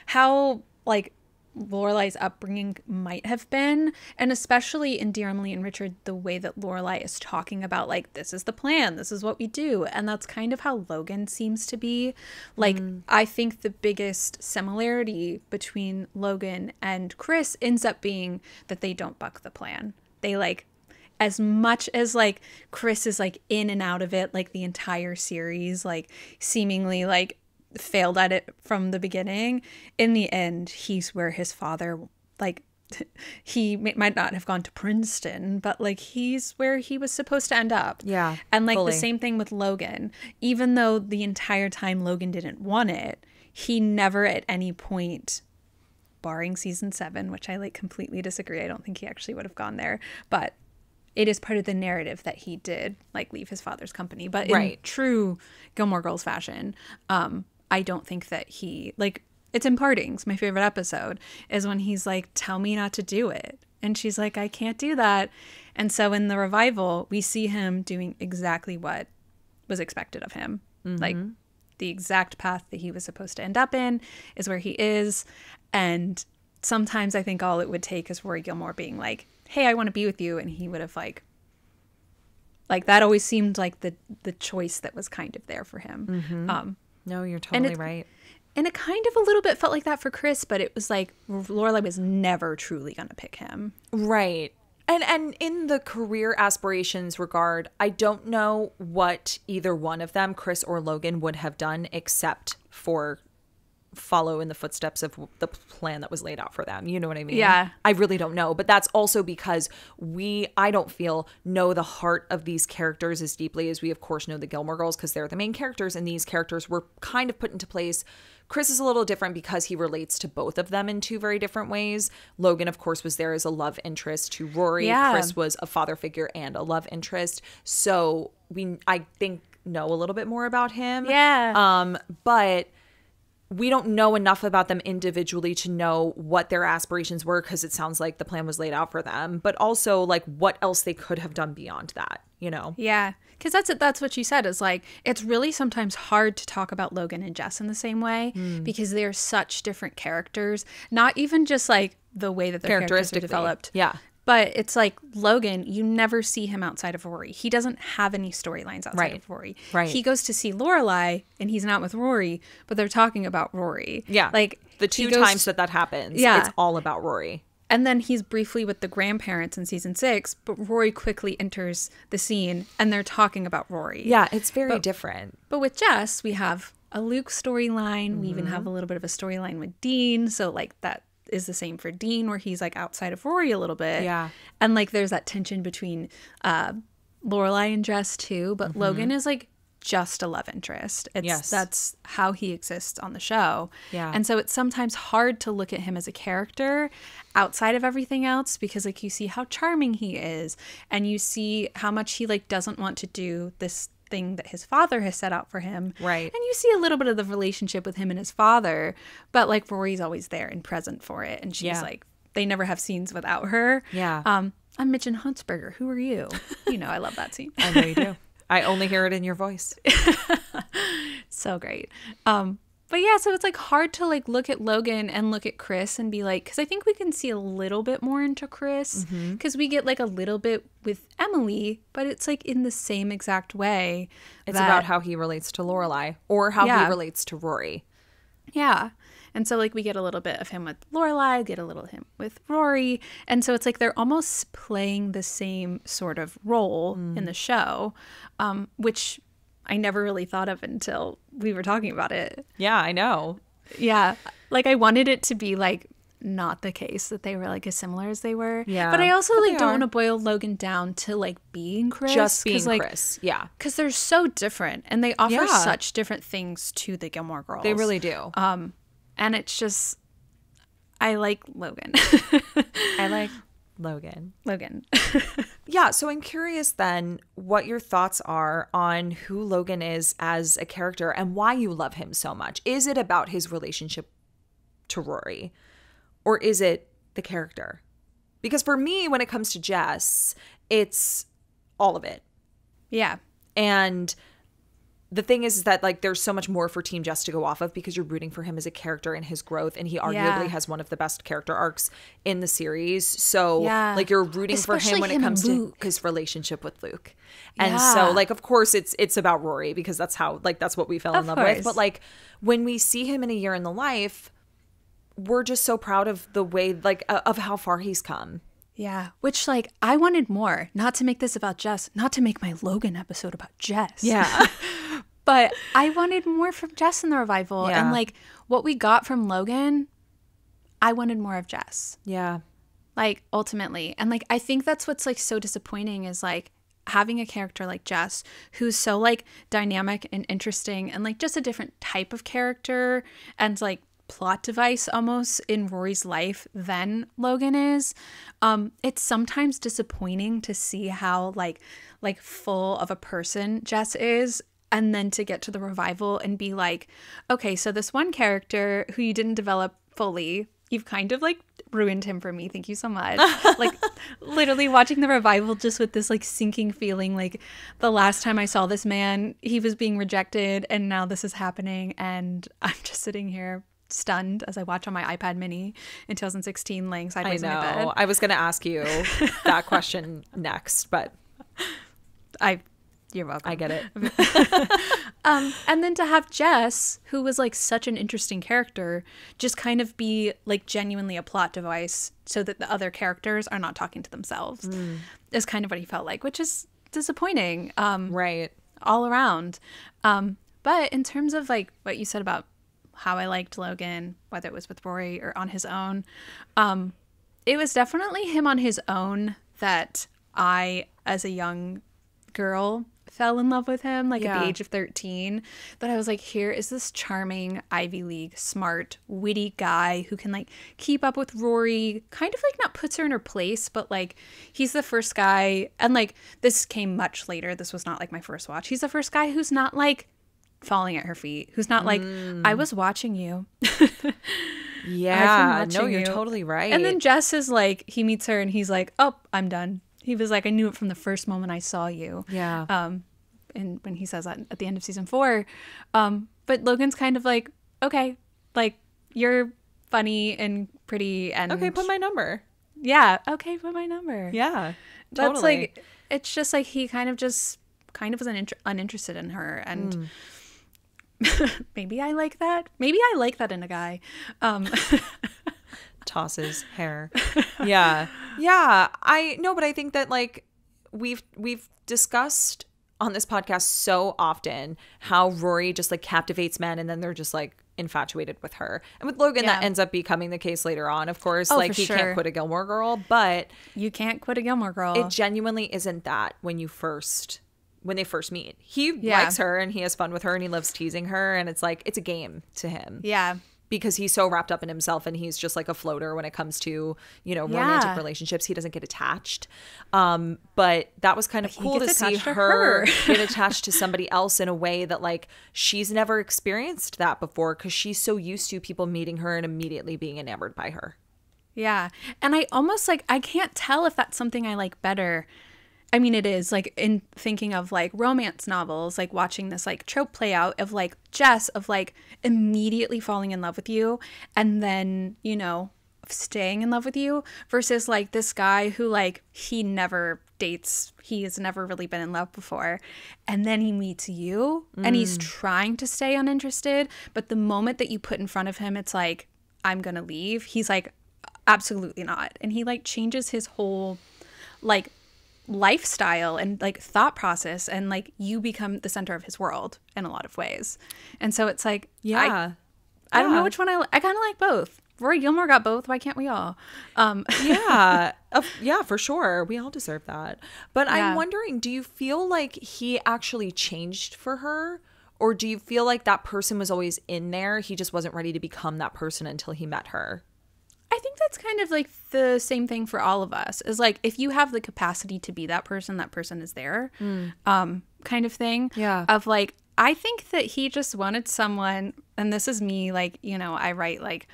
how, like, Lorelai's upbringing might have been, and especially in Dear Emily and Richard, the way that Lorelai is talking about, like, this is the plan, this is what we do, and that's kind of how Logan seems to be. Like, I think the biggest similarity between Logan and Chris ends up being that they don't buck the plan. They, like, as much as, like, Chris is, like, in and out of it, like, the entire series, like, seemingly, like, failed at it from the beginning, in the end he's where his father, like, he might not have gone to Princeton, but, like, he's where he was supposed to end up. Yeah. And, like, fully. the same thing with Logan. Even though the entire time Logan didn't want it, he never at any point, barring season 7, which I, like, completely disagree, I don't think he actually would have gone there, but it is part of the narrative that he did, like, leave his father's company. But in true Gilmore Girls fashion, I don't think that he, like, it's in Partings, my favorite episode, is when he's like, tell me not to do it. And she's like, I can't do that. And so in the revival, we see him doing exactly what was expected of him. Like, the exact path that he was supposed to end up in is where he is. And sometimes I think all it would take is Rory Gilmore being like, hey, I want to be with you. And he would have, like, that always seemed like the choice that was kind of there for him. No, you're totally right. And it kind of a little bit felt like that for Chris, but it was like Lorelai was never truly going to pick him. Right. And in the career aspirations regard, I don't know what either one of them, Chris or Logan, would have done except for follow in the footsteps of the plan that was laid out for them. You know what I mean? Yeah. I really don't know. But that's also because I don't feel, know the heart of these characters as deeply as we, of course, know the Gilmore Girls, because they're the main characters, and these characters were kind of put into place. Chris is a little different because he relates to both of them in two very different ways. Logan, of course, was there as a love interest to Rory. Yeah. Chris was a father figure and a love interest. So I think, know a little bit more about him. Yeah. But we don't know enough about them individually to know what their aspirations were, because it sounds like the plan was laid out for them, but also, like, what else they could have done beyond that, you know? Yeah. Because that's what you said, is, like, it's really sometimes hard to talk about Logan and Jess in the same way, because they're such different characters, not even just, like, the way that their characters are developed. Yeah. But it's like Logan, you never see him outside of Rory. He doesn't have any storylines outside of Rory. Right. He goes to see Lorelai, and he's not with Rory, but they're talking about Rory. Yeah. Like, the two times that happens, it's all about Rory. And then he's briefly with the grandparents in season 6, but Rory quickly enters the scene, and they're talking about Rory. Yeah, it's very different. But with Jess, we have a Luke storyline. We even have a little bit of a storyline with Dean. So, like, that is the same for Dean, where he's, like, outside of Rory a little bit. Yeah. And, like, there's that tension between Lorelai and Jess too, but Logan is, like, just a love interest. That's how he exists on the show. Yeah. And so it's sometimes hard to look at him as a character outside of everything else, because, like, you see how charming he is, and you see how much he, like, doesn't want to do this thing that his father has set out for him. Right. And you see a little bit of the relationship with him and his father, but, like, Rory's always there and present for it, and she's like, they never have scenes without her. Yeah. I'm Mitch and Huntzberger. Who are you? You know, I love that scene. I know you do. I only hear it in your voice. So great. But yeah, so it's like hard to like look at Logan and look at Chris and be like, because I think we can see a little bit more into Chris because we get like a little bit with Emily, but it's like in the same exact way. It's about how he relates to Lorelai or how he relates to Rory. Yeah. And so like we get a little bit of him with Lorelai, get a little of him with Rory. And so it's like they're almost playing the same sort of role in the show, which I never really thought of until we were talking about it. Yeah, I know. Yeah. Like I wanted it to be like not the case that they were like as similar as they were. Yeah. But I also like don't want to boil Logan down to like being Chris. Just being like, Chris. Yeah. Because they're so different and they offer such different things to the Gilmore Girls. They really do. And it's just, I like Logan. I like Logan. Yeah, so I'm curious then what your thoughts are on who Logan is as a character and why you love him so much. Is it about his relationship to Rory or is it the character? Because for me, when it comes to Jess, it's all of it. Yeah. And the thing is that like there's so much more for Team Jess to go off of because you're rooting for him as a character and his growth, and he arguably has one of the best character arcs in the series. So like you're rooting for him when it comes to his relationship with Luke. And so like of course it's about Rory because that's how like that's what we fell in love with. But like when we see him in A Year in the Life, we're just so proud of the way like of how far he's come. Yeah, which like I wanted more, not to make this about Jess, not to make my Logan episode about Jess. Yeah. But I wanted more from Jess in the revival. And like what we got from Logan, I wanted more of Jess. Yeah. Like ultimately. And like I think that's what's like so disappointing is like having a character like Jess who's so like dynamic and interesting and like just a different type of character and like plot device almost in Rory's life than Logan is. It's sometimes disappointing to see how like full of a person Jess is, and then to get to the revival and be like, okay, so this one character who you didn't develop fully, you've kind of like ruined him for me. Thank you so much. Like literally watching the revival just with this like sinking feeling, like the last time I saw this man, he was being rejected and now this is happening and I'm just sitting here stunned as I watch on my iPad mini in 2016 laying sideways in my bed. I was going to ask you that question next, but you're welcome. I get it. And then to have Jess, who was like such an interesting character, just kind of be like genuinely a plot device so that the other characters are not talking to themselves is kind of what he felt like, which is disappointing. Right. All around. But in terms of like what you said about how I liked Logan, whether it was with Rory or on his own, it was definitely him on his own that I, as a young girl, fell in love with him like at the age of 13. That I was like, here is this charming Ivy League smart witty guy who can like keep up with Rory, kind of like not puts her in her place, but like he's the first guy, and like this came much later, this was not like my first watch, he's the first guy who's not like falling at her feet, who's not like I was watching you. Yeah, no, you're totally right. And then Jess is like, he meets her and he's like, oh, I'm done. He was like, I knew it from the first moment I saw you. Yeah. And when he says that at the end of season 4. But Logan's kind of like, okay, like you're funny and pretty and okay, put my number. Yeah. Okay, put my number. Yeah. That's totally. like, it's just like he kind of was uninterested in her. And maybe I like that. Maybe I like that in a guy. Tosses hair. Yeah. I know, but I think that like we've discussed on this podcast so often how Rory just like captivates men and then they're just like infatuated with her. And with Logan, that ends up becoming the case later on, of course. Like he can't quit a Gilmore Girl, but you can't quit a Gilmore Girl. It genuinely isn't that when they first meet. He likes her and he has fun with her and he loves teasing her, and it's like it's a game to him. Yeah. Because he's so wrapped up in himself and he's just like a floater when it comes to, romantic relationships. He doesn't get attached. But that was kind of cool to see her get attached to somebody else in a way that like she's never experienced that before because she's so used to people meeting her and immediately being enamored by her. Yeah. And I almost like, I can't tell if that's something I like better. I mean, it is like in thinking of like romance novels, like watching this like trope play out of like Jess of like immediately falling in love with you and then, you know, staying in love with you versus like this guy who like he never dates, he has never really been in love before, and then he meets you and he's trying to stay uninterested, but the moment that you put in front of him it's like, I'm gonna leave, he's like, absolutely not. And he like changes his whole like lifestyle and like thought process, and like you become the center of his world in a lot of ways. And so it's like, I don't know which one I kind of like both. Rory Gilmore got both. Why can't we all? Yeah, for sure. We all deserve that. But I'm wondering, do you feel like he actually changed for her? Or do you feel like that person was always in there? He just wasn't ready to become that person until he met her? I think that's kind of like the same thing for all of us. Is like, if you have the capacity to be that person is there, kind of thing. Yeah. Of like, I think that he just wanted someone, and this is me, like, you know, I write like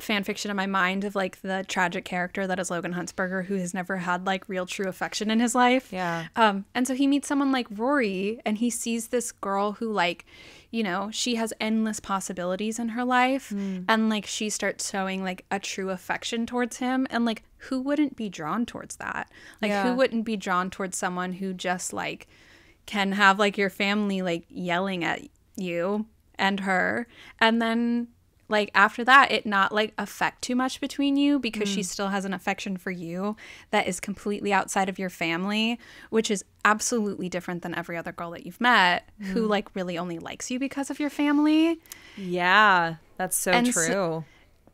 fan fiction in my mind of like the tragic character that is Logan Huntzberger, who has never had like real true affection in his life. Yeah. And so he meets someone like Rory, and he sees this girl who like, you know, she has endless possibilities in her life, and like she starts showing like a true affection towards him, and like who wouldn't be drawn towards that? Like who wouldn't be drawn towards someone who just like can have like your family like yelling at you and her, and then like after that it not like affect too much between you because she still has an affection for you that is completely outside of your family, which is absolutely different than every other girl that you've met who like really only likes you because of your family. Yeah, that's so true.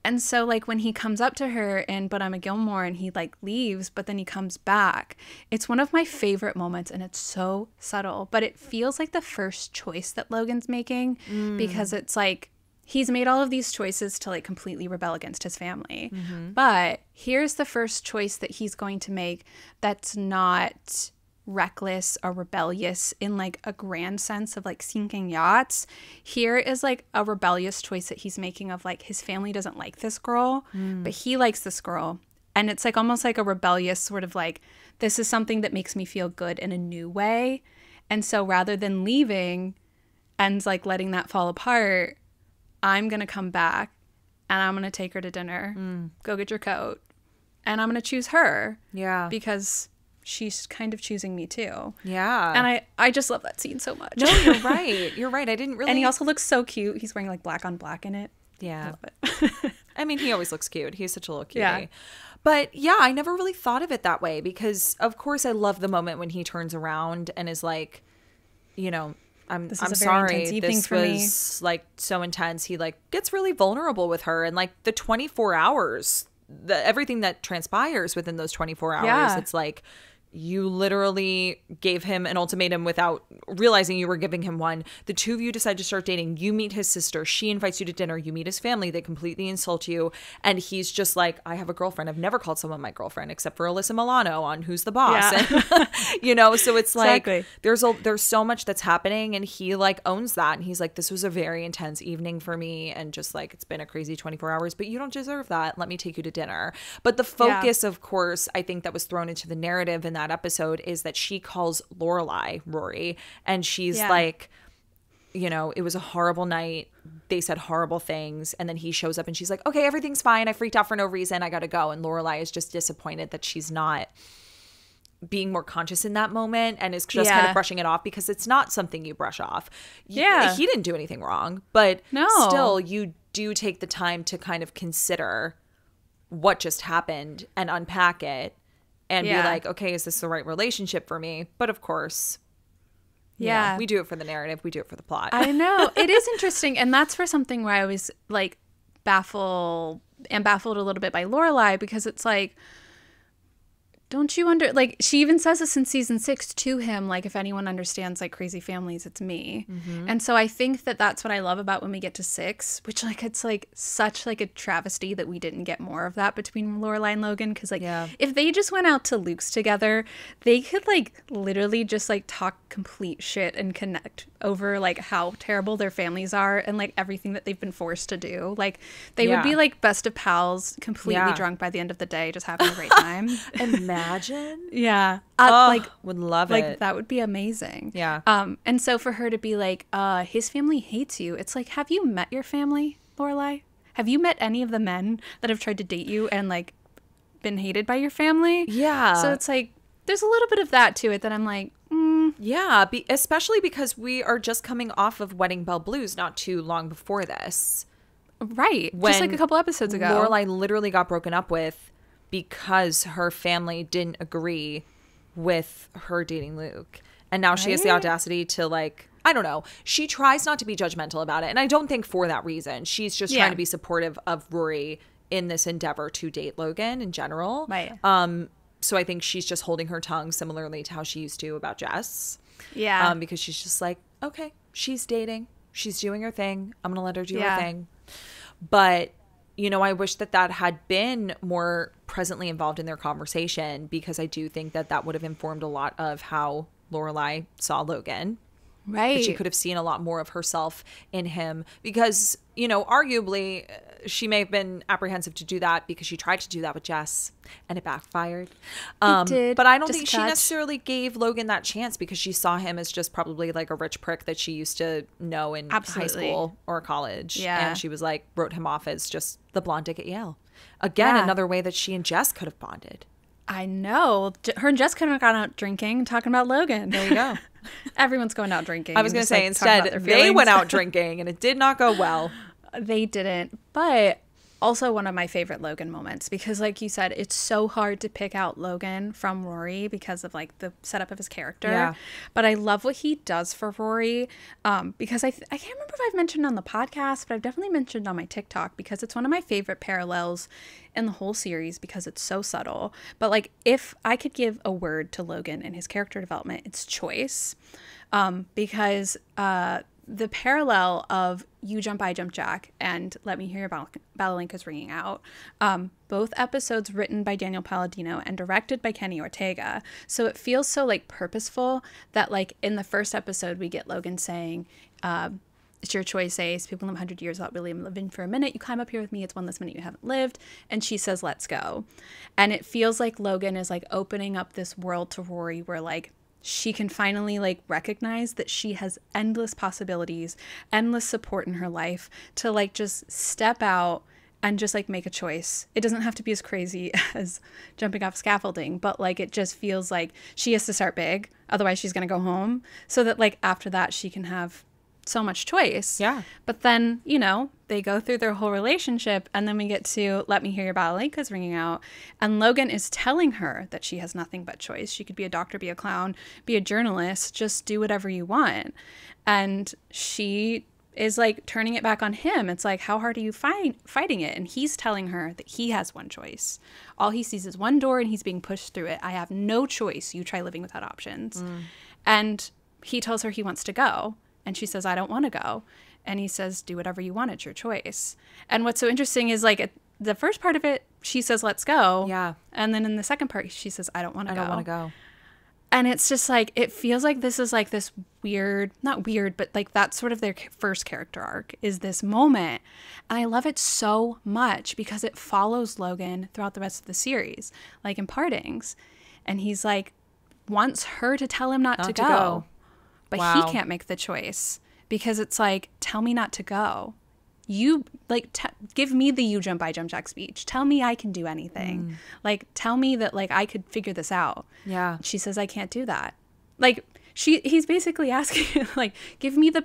And so like when he comes up to her in But I'm a Gilmore and he like leaves, but then he comes back, it's one of my favorite moments, and it's so subtle, but it feels like the first choice that Logan's making because it's like, he's made all of these choices to like completely rebel against his family. But here's the first choice that he's going to make that's not reckless or rebellious in like a grand sense of like sinking yachts. Here is like a rebellious choice that he's making of like his family doesn't like this girl, but he likes this girl. And it's like almost like a rebellious sort of like, this is something that makes me feel good in a new way. And so rather than leaving and like letting that fall apart, I'm going to come back and I'm going to take her to dinner. Go get your coat. And I'm going to choose her. Yeah. Because she's kind of choosing me too. Yeah. And I just love that scene so much. No, you're right. You're right. I didn't really. And he also looks so cute. He's wearing like black on black in it. Yeah. I love it. I mean, he always looks cute. He's such a little cutie. Yeah. But yeah, I never really thought of it that way because, of course, I love the moment when he turns around and is like, you know, I'm sorry, this was like so intense. He like gets really vulnerable with her, and like the 24 hours, everything that transpires within those 24 hours, it's like you literally gave him an ultimatum without realizing you were giving him one. The two of you decide to start dating. You meet his sister. She invites you to dinner. You meet his family. They completely insult you. And he's just like, I have a girlfriend. I've never called someone my girlfriend except for Alyssa Milano on Who's the Boss. Yeah. And, you know, so it's like, there's so much that's happening, and he like owns that. And he's like, this was a very intense evening for me. And just like, it's been a crazy 24 hours, but you don't deserve that. Let me take you to dinner. But the focus, of course, I think that was thrown into the narrative in that episode is that she calls Lorelai Rory, and she's like, you know, it was a horrible night. They said horrible things. And then he shows up and she's like, okay, everything's fine. I freaked out for no reason. I got to go. And Lorelai is just disappointed that she's not being more conscious in that moment and is just kind of brushing it off because it's not something you brush off. Yeah. He didn't do anything wrong, but still you do take the time to kind of consider what just happened and unpack it. And be like, okay, is this the right relationship for me? But of course, you know, we do it for the narrative. We do it for the plot. I know. It is interesting. And that's for something where I was like baffled a little bit by Lorelai, because it's like, don't you like, she even says this in season 6 to him, like, if anyone understands like crazy families, it's me. And so I think that that's what I love about when we get to 6, which like, it's like such like a travesty that we didn't get more of that between Lorelai and Logan. Cause like if they just went out to Luke's together, they could like literally just like talk complete shit and connect over like how terrible their families are and like everything that they've been forced to do. Like they would be like best of pals, completely drunk by the end of the day, just having a great time. Imagine. Yeah. Like would love it. Like that would be amazing. Yeah. And so for her to be like, his family hates you. It's like, have you met your family, Lorelai? Have you met any of the men that have tried to date you and like been hated by your family? Yeah. So it's like, there's a little bit of that to it that I'm like, yeah, especially because we are just coming off of Wedding Bell Blues not too long before this. Right. Just like a couple episodes ago. Lorelai literally got broken up with because her family didn't agree with her dating Luke. And now she has the audacity to like, I don't know. She tries not to be judgmental about it. And I don't think for that reason. She's just trying to be supportive of Rory in this endeavor to date Logan in general. Right. So I think she's just holding her tongue similarly to how she used to about Jess. Yeah. Because she's just like, okay, she's dating. She's doing her thing. I'm going to let her do her thing. But, you know, I wish that that had been more presently involved in their conversation, because I do think that that would have informed a lot of how Lorelai saw Logan. Right. That she could have seen a lot more of herself in him, because, you know, arguably she may have been apprehensive to do that because she tried to do that with Jess and it backfired. It did. But I don't think she necessarily gave Logan that chance, because she saw him as just probably like a rich prick that she used to know in high school or college. Yeah. And she was like, wrote him off as just the blonde dick at Yale. Again, another way that she and Jess could have bonded. I know. Her and Jess could have gone out drinking, talking about Logan. There you go. Everyone's going out drinking. I was going to say, like, instead, they went out drinking and it did not go well. They didn't. But also one of my favorite Logan moments, because like you said, it's so hard to pick out Logan from Rory because of like the setup of his character. Yeah. But I love what he does for Rory, because I can't remember if I've mentioned on the podcast, but I've definitely mentioned on my TikTok, because it's one of my favorite parallels in the whole series because it's so subtle. But like, if I could give a word to Logan and his character development, it's choice. Because the parallel of You Jump, I Jump, Jack and Let Me Hear Your Balalaika's Ringing Out, both episodes written by Daniel Palladino and directed by Kenny Ortega. So it feels so like purposeful that like in the first episode we get Logan saying, it's your choice, Ace. People live 100 years without really living for a minute. You climb up here with me. It's one less minute you haven't lived. And she says, let's go. And it feels like Logan is like opening up this world to Rory where like she can finally like recognize that she has endless possibilities, endless support in her life to like just step out and just like make a choice. It doesn't have to be as crazy as jumping off scaffolding, but like it just feels like she has to start big. Otherwise she's going to go home, so that like after that she can have so much choice. Yeah. But then, you know, they go through their whole relationship, and then we get to Let Me Hear Your Balalaika's Ringing Out, and Logan is telling her that she has nothing but choice. She could be a doctor, be a clown, be a journalist, just do whatever you want. And she is like turning it back on him. It's like, how hard are you fighting it? And he's telling her that he has one choice. All he sees is one door and he's being pushed through it. I have no choice. You try living without options. And he tells her he wants to go. And she says, I don't want to go. And he says, do whatever you want. It's your choice. And what's so interesting is like the first part of it, she says, let's go. Yeah. And then in the second part, she says, I don't want to go. I don't want to go. And it's just like, it feels like this is like this weird, not weird, but like that's sort of their first character arc, is this moment. And I love it so much because it follows Logan throughout the rest of the series, like in Partings. And he's like, wants her to tell him not to go. But he can't make the choice because it's like, tell me not to go. You like give me the You Jump, I Jump, Jack speech. Tell me I can do anything. Like, tell me that like I could figure this out. Yeah. She says, I can't do that. Like he's basically asking like, give me the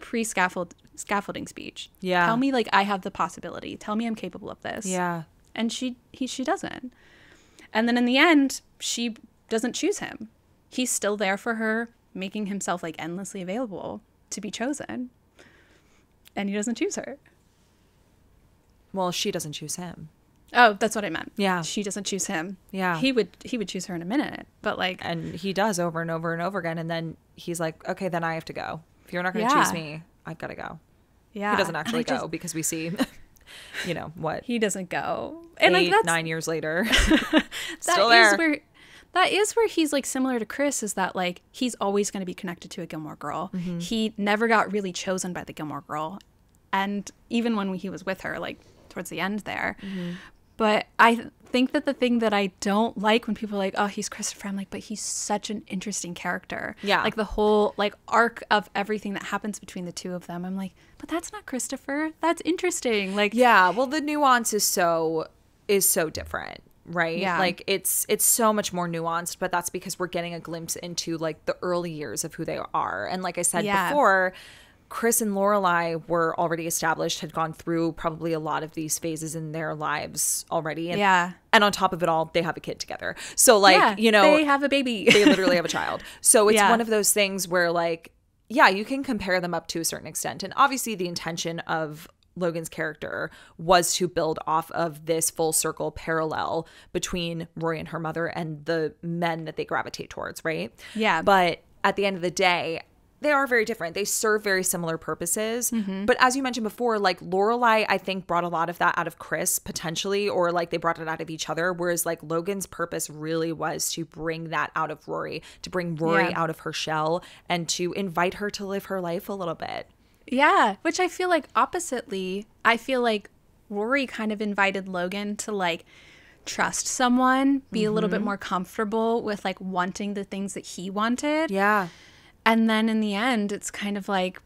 scaffolding speech. Yeah. Tell me like I have the possibility. Tell me I'm capable of this. Yeah. And she doesn't. And then in the end, she doesn't choose him. He's still there for her, making himself like endlessly available to be chosen. And he doesn't choose her. Well, she doesn't choose him. Oh, that's what I meant. Yeah. She doesn't choose him. Yeah. He would choose her in a minute, but like. And he does over and over and over again. And then he's like, okay, then I have to go. If you're not going to choose me, I've got to go. Yeah. He doesn't actually go because we see, you know, what? He doesn't go. And 9 years later, still there. that is where he's like similar to Chris, is that like he's always going to be connected to a Gilmore Girl. He never got really chosen by the Gilmore Girl, and even when he was with her, like towards the end there. But I think that the thing that I don't like when people are like, oh, he's Christopher, I'm like, but he's such an interesting character. Yeah. Like the whole like arc of everything that happens between the two of them. I'm like, but that's not Christopher. That's interesting. Like, yeah, well, the nuance is so different, right? Yeah. Like it's so much more nuanced, but that's because we're getting a glimpse into like the early years of who they are. And like I said before, Chris and Lorelai were already established, had gone through probably a lot of these phases in their lives already. And, and on top of it all, they have a kid together. So like, you know, they have a baby. They literally have a child. So it's one of those things where like, yeah, you can compare them up to a certain extent. And obviously the intention of Logan's character was to build off of this full circle parallel between Rory and her mother and the men that they gravitate towards, right? Yeah. But at the end of the day, they are very different. They serve very similar purposes. But as you mentioned before, like Lorelai, I think brought a lot of that out of Chris potentially, or like they brought it out of each other. Whereas like Logan's purpose really was to bring that out of Rory, to bring Rory out of her shell and to invite her to live her life a little bit. Yeah. Which I feel like oppositely, I feel like Rory kind of invited Logan to like trust someone, be a little bit more comfortable with like wanting the things that he wanted. Yeah. And then in the end, it's kind of like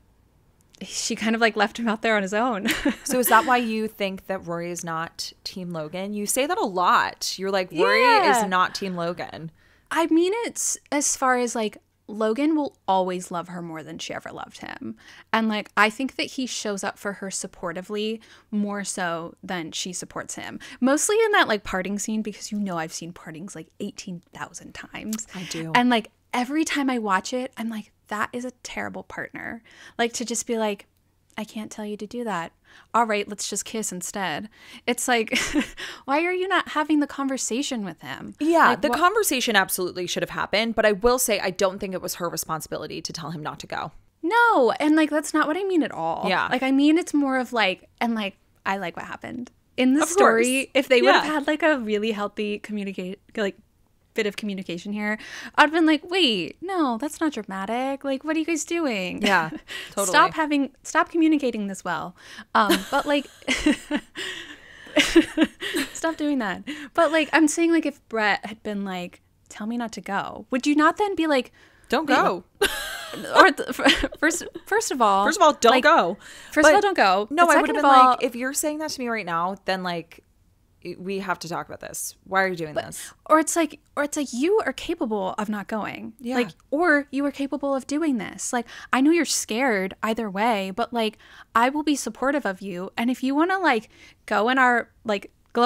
she kind of like left him out there on his own. So is that why you think that Rory is not Team Logan? You say that a lot. You're like, Rory is not Team Logan. I mean, it's as far as like Logan will always love her more than she ever loved him. And like, I think that he shows up for her supportively more so than she supports him. Mostly in that like parting scene, because you know I've seen partings like 18,000 times. I do. And like every time I watch it, I'm like, that is a terrible partner. Like to just be like, I can't tell you to do that. All right, let's just kiss instead. It's like, why are you not having the conversation with him? Yeah, like, the conversation absolutely should have happened. But I will say, I don't think it was her responsibility to tell him not to go. No, and like, that's not what I mean at all. Yeah. Like, I mean, it's more of like, and like, I like what happened. In the story, if they would have had like a really healthy bit of communication here, I'd been like, wait, no, that's not dramatic. Like, what are you guys doing? Yeah, totally. Stop communicating this well. But like, stop doing that. But like, I'm saying like, if Brett had been like, tell me not to go, would you not then be like, don't go? Or first of all, don't go. First of all, don't go. No, I would have been like, if you're saying that to me right now, then like, we have to talk about this. Why are you doing this? Or it's like you are capable of not going. Yeah. Like, or you are capable of doing this. Like, I know you're scared either way, but like, I will be supportive of you. And if you want to like go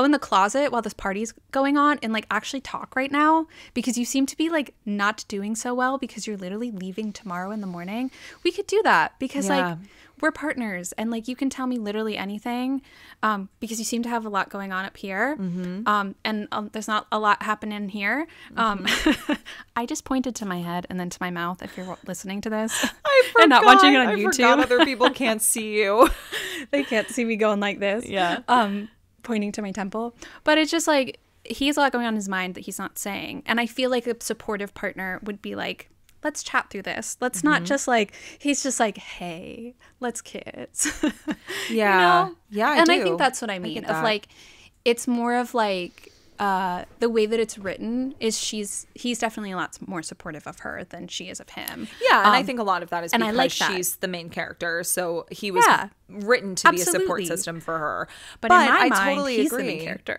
in the closet while this party's going on and like actually talk right now, because you seem to be like not doing so well because you're literally leaving tomorrow in the morning, we could do that because like we're partners and like you can tell me literally anything because you seem to have a lot going on up here and there's not a lot happening here. I just pointed to my head and then to my mouth if you're listening to this and not watching it on YouTube. I forgot other people can't see you. They can't see me going like this. Yeah. Pointing to my temple. But it's just like he has a lot going on in his mind that he's not saying. And I feel like a supportive partner would be like, let's chat through this. Let's not just like, he's just like, hey, let's kiss. Yeah. You know? Yeah, And I think that's what I mean. Of like, it's more of like, the way that it's written is he's definitely a lot more supportive of her than she is of him. Yeah, and I think a lot of that is because like she's the main character, so he was written to be a support system for her. But in my I mind, totally he's agree. the main character.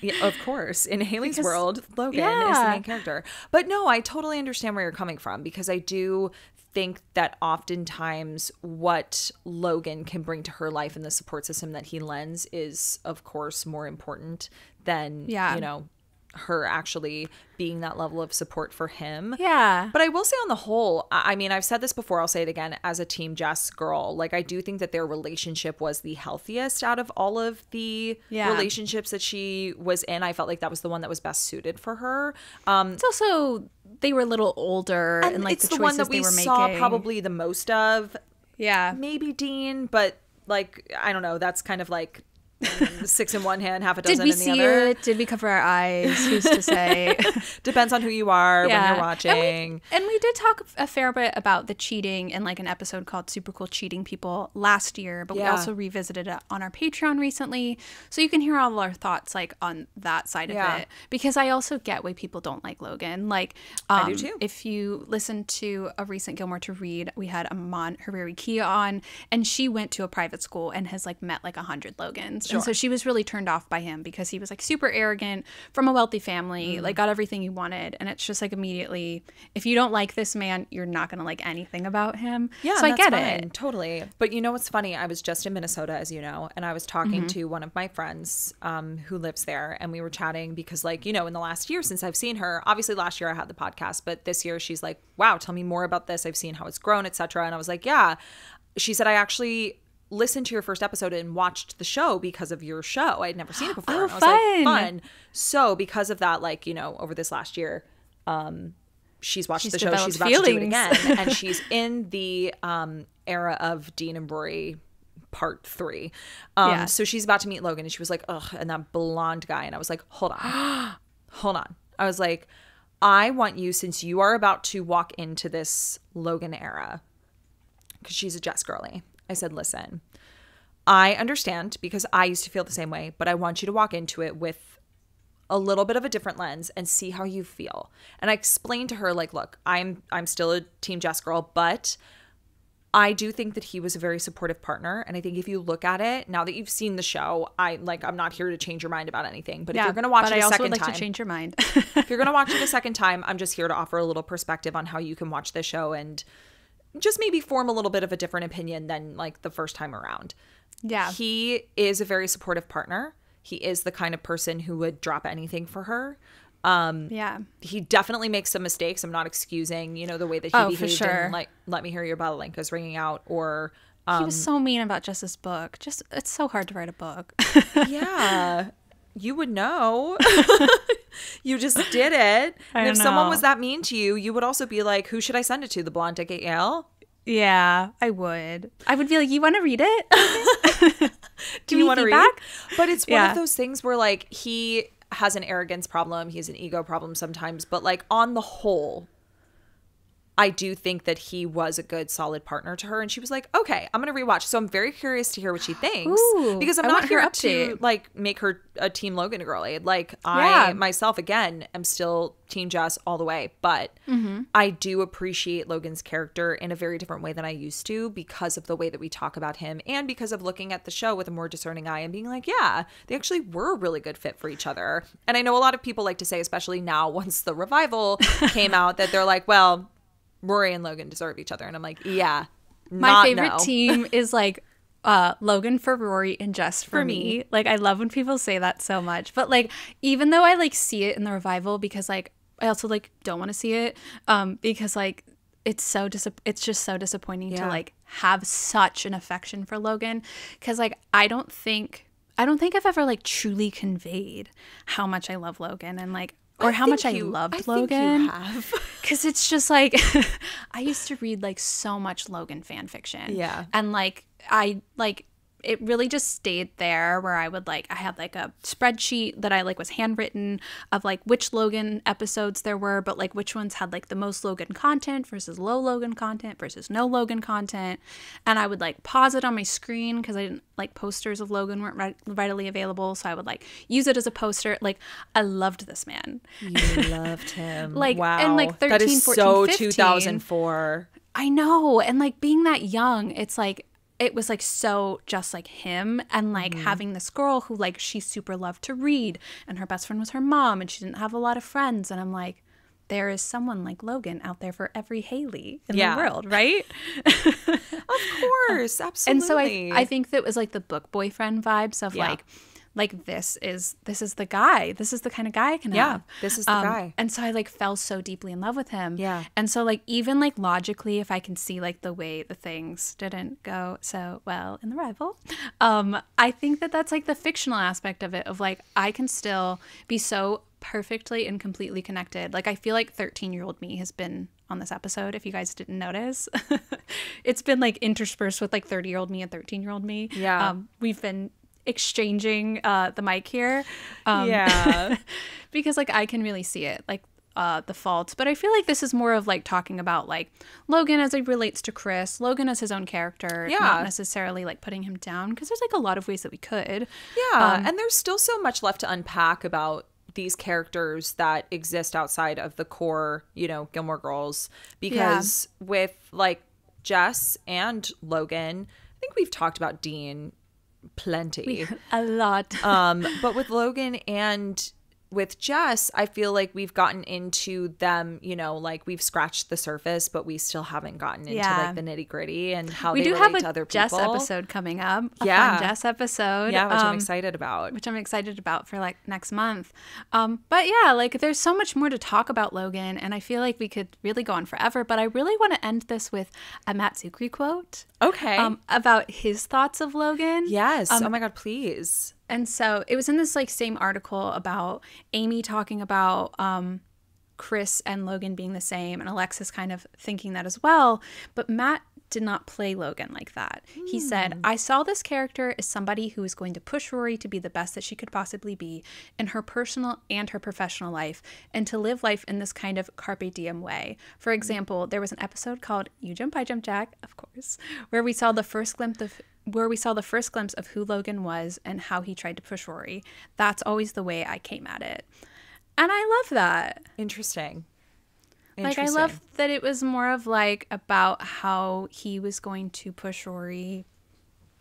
Yeah, of course. In Haley's world, Logan is the main character. But no, I totally understand where you're coming from because I do think that oftentimes what Logan can bring to her life and the support system that he lends is, of course, more important than, you know, her actually being that level of support for him. Yeah. But I will say on the whole, I mean, I've said this before, I'll say it again, as a Team Jess girl, like I do think that their relationship was the healthiest out of all of the relationships that she was in. I felt like that was the one that was best suited for her. It's also, they were a little older and like it's the the one choices that we they were saw making. probably the most of. Yeah. Maybe Dean, but like, I don't know. That's kind of like 6 in one hand, half a dozen in the other. Did we see it? Did we cover our eyes? Who's to say? Depends on who you are when you're watching. And we did talk a fair bit about the cheating in like an episode called Super Cool Cheating People last year, but we also revisited it on our Patreon recently. So you can hear all of our thoughts like on that side of it. Because I also get why people don't like Logan. Like, I do too. If you listen to a recent Gilmore to Read, we had Aman Hariri Kia on, and she went to a private school and has like met like 100 Logans. Sure. And so she was really turned off by him because he was like super arrogant from a wealthy family, like got everything he wanted. And it's just like immediately, if you don't like this man, you're not going to like anything about him. Yeah, so I get fine. it. Totally. But you know what's funny? I was just in Minnesota, as you know, and I was talking to one of my friends who lives there, and we were chatting because like, you know, in the last year since I've seen her, obviously last year I had the podcast, but this year she's like, wow, tell me more about this. I've seen how it's grown, etc. And I was like, yeah. She said, I actually listened to your first episode and watched the show because of your show. I'd never seen it before. Oh, and I was like, fun. So because of that, like, you know, over this last year, she's watched the show. She's about to do it again. And she's in the era of Dean and Rory part 3. So she's about to meet Logan, and she was like, ugh, and that blonde guy. And I was like, hold on. Hold on. I was like, I want you, since you are about to walk into this Logan era, because she's a Jess girly. I said, listen, I understand because I used to feel the same way, but I want you to walk into it with a little bit of a different lens and see how you feel. And I explained to her, like, look, I'm still a Team Jess girl, but I do think that he was a very supportive partner. And I think if you look at it, now that you've seen the show, I'm not here to change your mind about anything. But if you're going to watch it a second time. I also would like to change your mind. If you're going to watch it a second time, I'm just here to offer a little perspective on how you can watch this show and just maybe form a little bit of a different opinion than like the first time around. Yeah. He is a very supportive partner. He is the kind of person who would drop anything for her. He definitely makes some mistakes. I'm not excusing, you know, the way that he behaved. For sure. And like, let me hear your Badalenka's ringing out, or he was so mean about Jess's book. Just, it's so hard to write a book. Yeah. You would know. You just did it. And if someone was that mean to you, you would also be like, who should I send it to? The blonde dick at Yale? Yeah, I would. I would be like, you want to read it? Do you want to read? But it's one of those things where like he has an arrogance problem. He has an ego problem sometimes. But like on the whole, I do think that he was a good, solid partner to her. And she was like, okay, I'm going to rewatch. So I'm very curious to hear what she thinks. Ooh, because I'm not here to like make her a Team Logan girly. Like I myself, again, am still Team Jess all the way. But I do appreciate Logan's character in a very different way than I used to because of the way that we talk about him and because of looking at the show with a more discerning eye and being like, yeah, they actually were a really good fit for each other. And I know a lot of people like to say, especially now once the revival came out, that they're like, well, Rory and Logan deserve each other. And I'm like, yeah. My favorite team is like Logan for Rory and Jess for me. Like, I love when people say that so much. But like, even though I like see it in the revival, because like I also like don't want to see it because like it's just so disappointing to like have such an affection for Logan, because like I don't think I've ever like truly conveyed how much I love Logan and like or how much I loved Logan. Because it's just like I used to read like so much Logan fan fiction. Yeah. And like I like it really just stayed there where I would like I had like a spreadsheet that I like was handwritten of like which Logan episodes there were, but like which ones had like the most Logan content versus low Logan content versus no Logan content. And I would like pause it on my screen because I didn't like posters of Logan weren't readily available, so I would like use it as a poster. Like I loved this man. You loved him. Like wow. And like 13, that is 14, so 15. 2004. I know. And like being that young, it's like it was like so just like him, and like having this girl who like she super loved to read and her best friend was her mom and she didn't have a lot of friends, and I'm like, there is someone like Logan out there for every Haley in the world, right? Of course, absolutely. And so I think that was like the book boyfriend vibes of like this is the guy. This is the kind of guy I can have. This is the guy. And so I like fell so deeply in love with him. Yeah. And so like even like logically, if I can see like the way the things didn't go so well in the rival, I think that that's like the fictional aspect of it, of like I can still be so perfectly and completely connected. Like I feel like 13-year-old me has been on this episode, if you guys didn't notice. It's been like interspersed with like 30-year-old me and 13-year-old me. Yeah. We've been exchanging the mic here. Yeah. Because like I can really see it, like the faults. But I feel like this is more of like talking about like Logan as he relates to Chris, Logan as his own character, not necessarily like putting him down, because there's like a lot of ways that we could. Yeah, and there's still so much left to unpack about these characters that exist outside of the core, you know, Gilmore Girls, because with like Jess and Logan, I think we've talked about Dean plenty. A lot. But with Logan and with Jess, I feel like we've gotten into them, you know, like we've scratched the surface, but we still haven't gotten into like the nitty gritty and how they relate to other people. We do have a Jess episode coming up. A fun Jess episode. Yeah, which I'm excited about. Which I'm excited about for like next month. But yeah, like there's so much more to talk about Logan, and I feel like we could really go on forever, but I really want to end this with a Matt Zuckery quote. Okay. About his thoughts of Logan. Yes. Oh my God, please. And so it was in this like same article about Amy talking about Chris and Logan being the same, and Alexis kind of thinking that as well. But Matt did not play Logan like that. He said, I saw this character as somebody who is going to push Rory to be the best that she could possibly be in her personal and her professional life, and to live life in this kind of carpe diem way. For example, there was an episode called You Jump, I Jump, Jack, of course, where we saw the first glimpse of who Logan was and how he tried to push Rory. That's always the way I came at it. And I love that. Interesting. Like, I love that it was more of like about how he was going to push Rory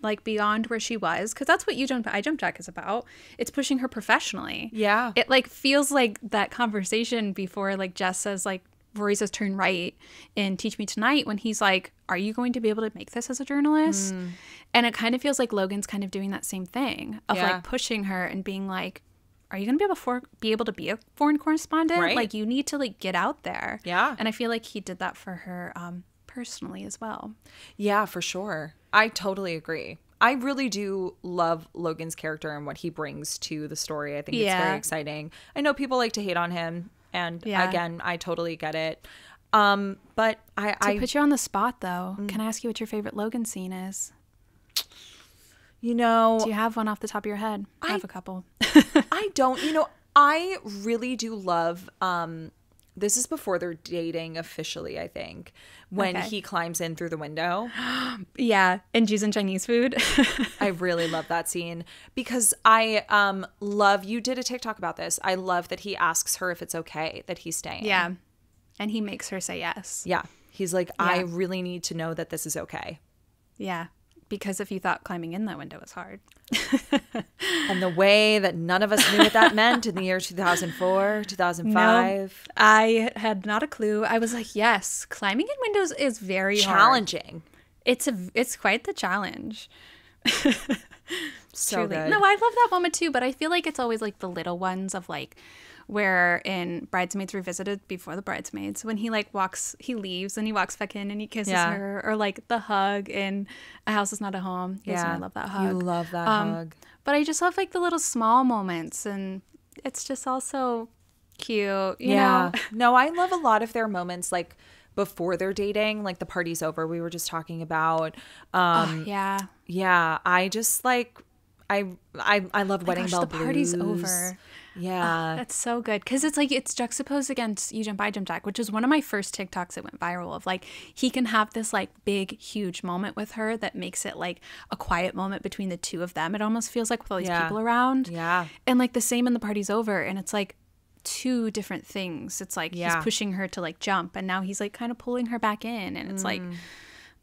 like beyond where she was, because that's what You Jump, I Jump, Jack is about. It's pushing her professionally. Yeah. It like feels like that conversation before like Jess says like, Rory says turn right in Teach Me Tonight, when he's like, are you going to be able to make this as a journalist? And it kind of feels like Logan's kind of doing that same thing of like pushing her and being like, are you going to be able to be a foreign correspondent? Right. Like you need to like get out there. Yeah. And I feel like he did that for her personally as well. Yeah, for sure. I totally agree. I really do love Logan's character and what he brings to the story. I think it's very exciting. I know people like to hate on him. And again, I totally get it. But I put you on the spot, though. Can I ask you what your favorite Logan scene is? You know, do you have one off the top of your head? I have a couple. I don't. You know, I really do love. This is before they're dating officially, I think, when he climbs in through the window. Yeah, and using Chinese food. I really love that scene because I love, you did a TikTok about this. I love that he asks her if it's okay that he's staying. Yeah, and he makes her say yes. Yeah, he's like, I really need to know that this is okay. Yeah, because if you thought climbing in that window was hard. And the way that none of us knew what that meant in the year 2004, 2005. No, I had not a clue. I was like, yes, climbing in windows is very challenging. Hard. It's quite the challenge. So good. No, I love that moment too, but I feel like it's always like the little ones of like where in Bridesmaids Revisited, before the Bridesmaids, when he leaves and he walks back in and he kisses her, or like the hug in A House Is Not a Home. I love that hug. You love that hug. But I just love like the little small moments, and it's just also cute, you know? No, I love a lot of their moments like before they're dating, like the party's over we were just talking about. Yeah, I just like I love Wedding Bell Blues. The party's over. Yeah. That's so good. Because it's like, it's juxtaposed against You Jump, I Jump, Jack, which is one of my first TikToks that went viral of like, he can have this like big, huge moment with her that makes it like a quiet moment between the two of them. It almost feels like with all these people around. Yeah. And like the same in The Party's Over. And it's like two different things. It's like he's pushing her to like jump, and now he's like kind of pulling her back in. And it's like,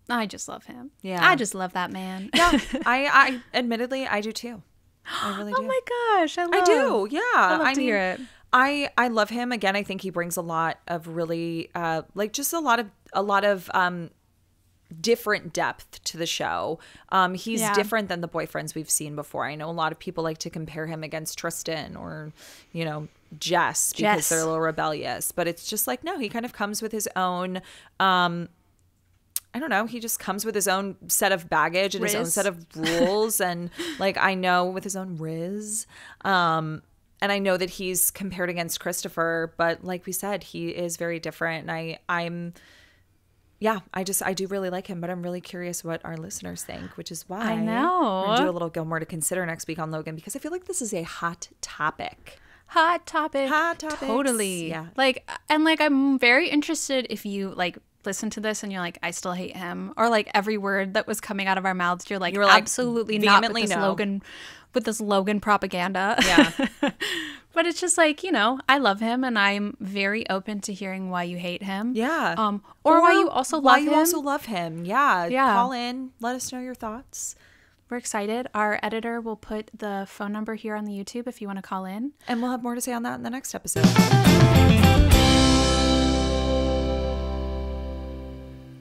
I just love him. Yeah. I just love that man. Yeah. I admittedly, I do too. I really do. Oh my gosh, I do. Yeah, I love to hear it. I love him. Again, I think he brings a lot of really like just a lot of different depth to the show. He's different than the boyfriends we've seen before. I know a lot of people like to compare him against Tristan or, you know, Jess because they're a little rebellious, but it's just like, no, he kind of comes with his own I don't know. He just comes with his own set of baggage and his own set of rules. And like, I know with his own riz. And I know that he's compared against Christopher, but like we said, he is very different. And yeah, I do really like him, but I'm really curious what our listeners think, which is why I know. we're going to do a little Gilmore to consider next week on Logan, because I feel like this is a hot topic. Hot topic. Hot topics. Totally. Yeah. Like, and like, I'm very interested if you like listen to this and you're like, I still hate him, or like every word that was coming out of our mouths, you're like, absolutely not with this Logan, with this Logan propaganda. Yeah. But it's just like, you know, I love him and I'm very open to hearing why you hate him. Yeah. Or why you also love him. Why you also love him. Yeah. Yeah. Call in. Let us know your thoughts. We're excited. Our editor will put the phone number here on the YouTube if you want to call in. And we'll have more to say on that in the next episode.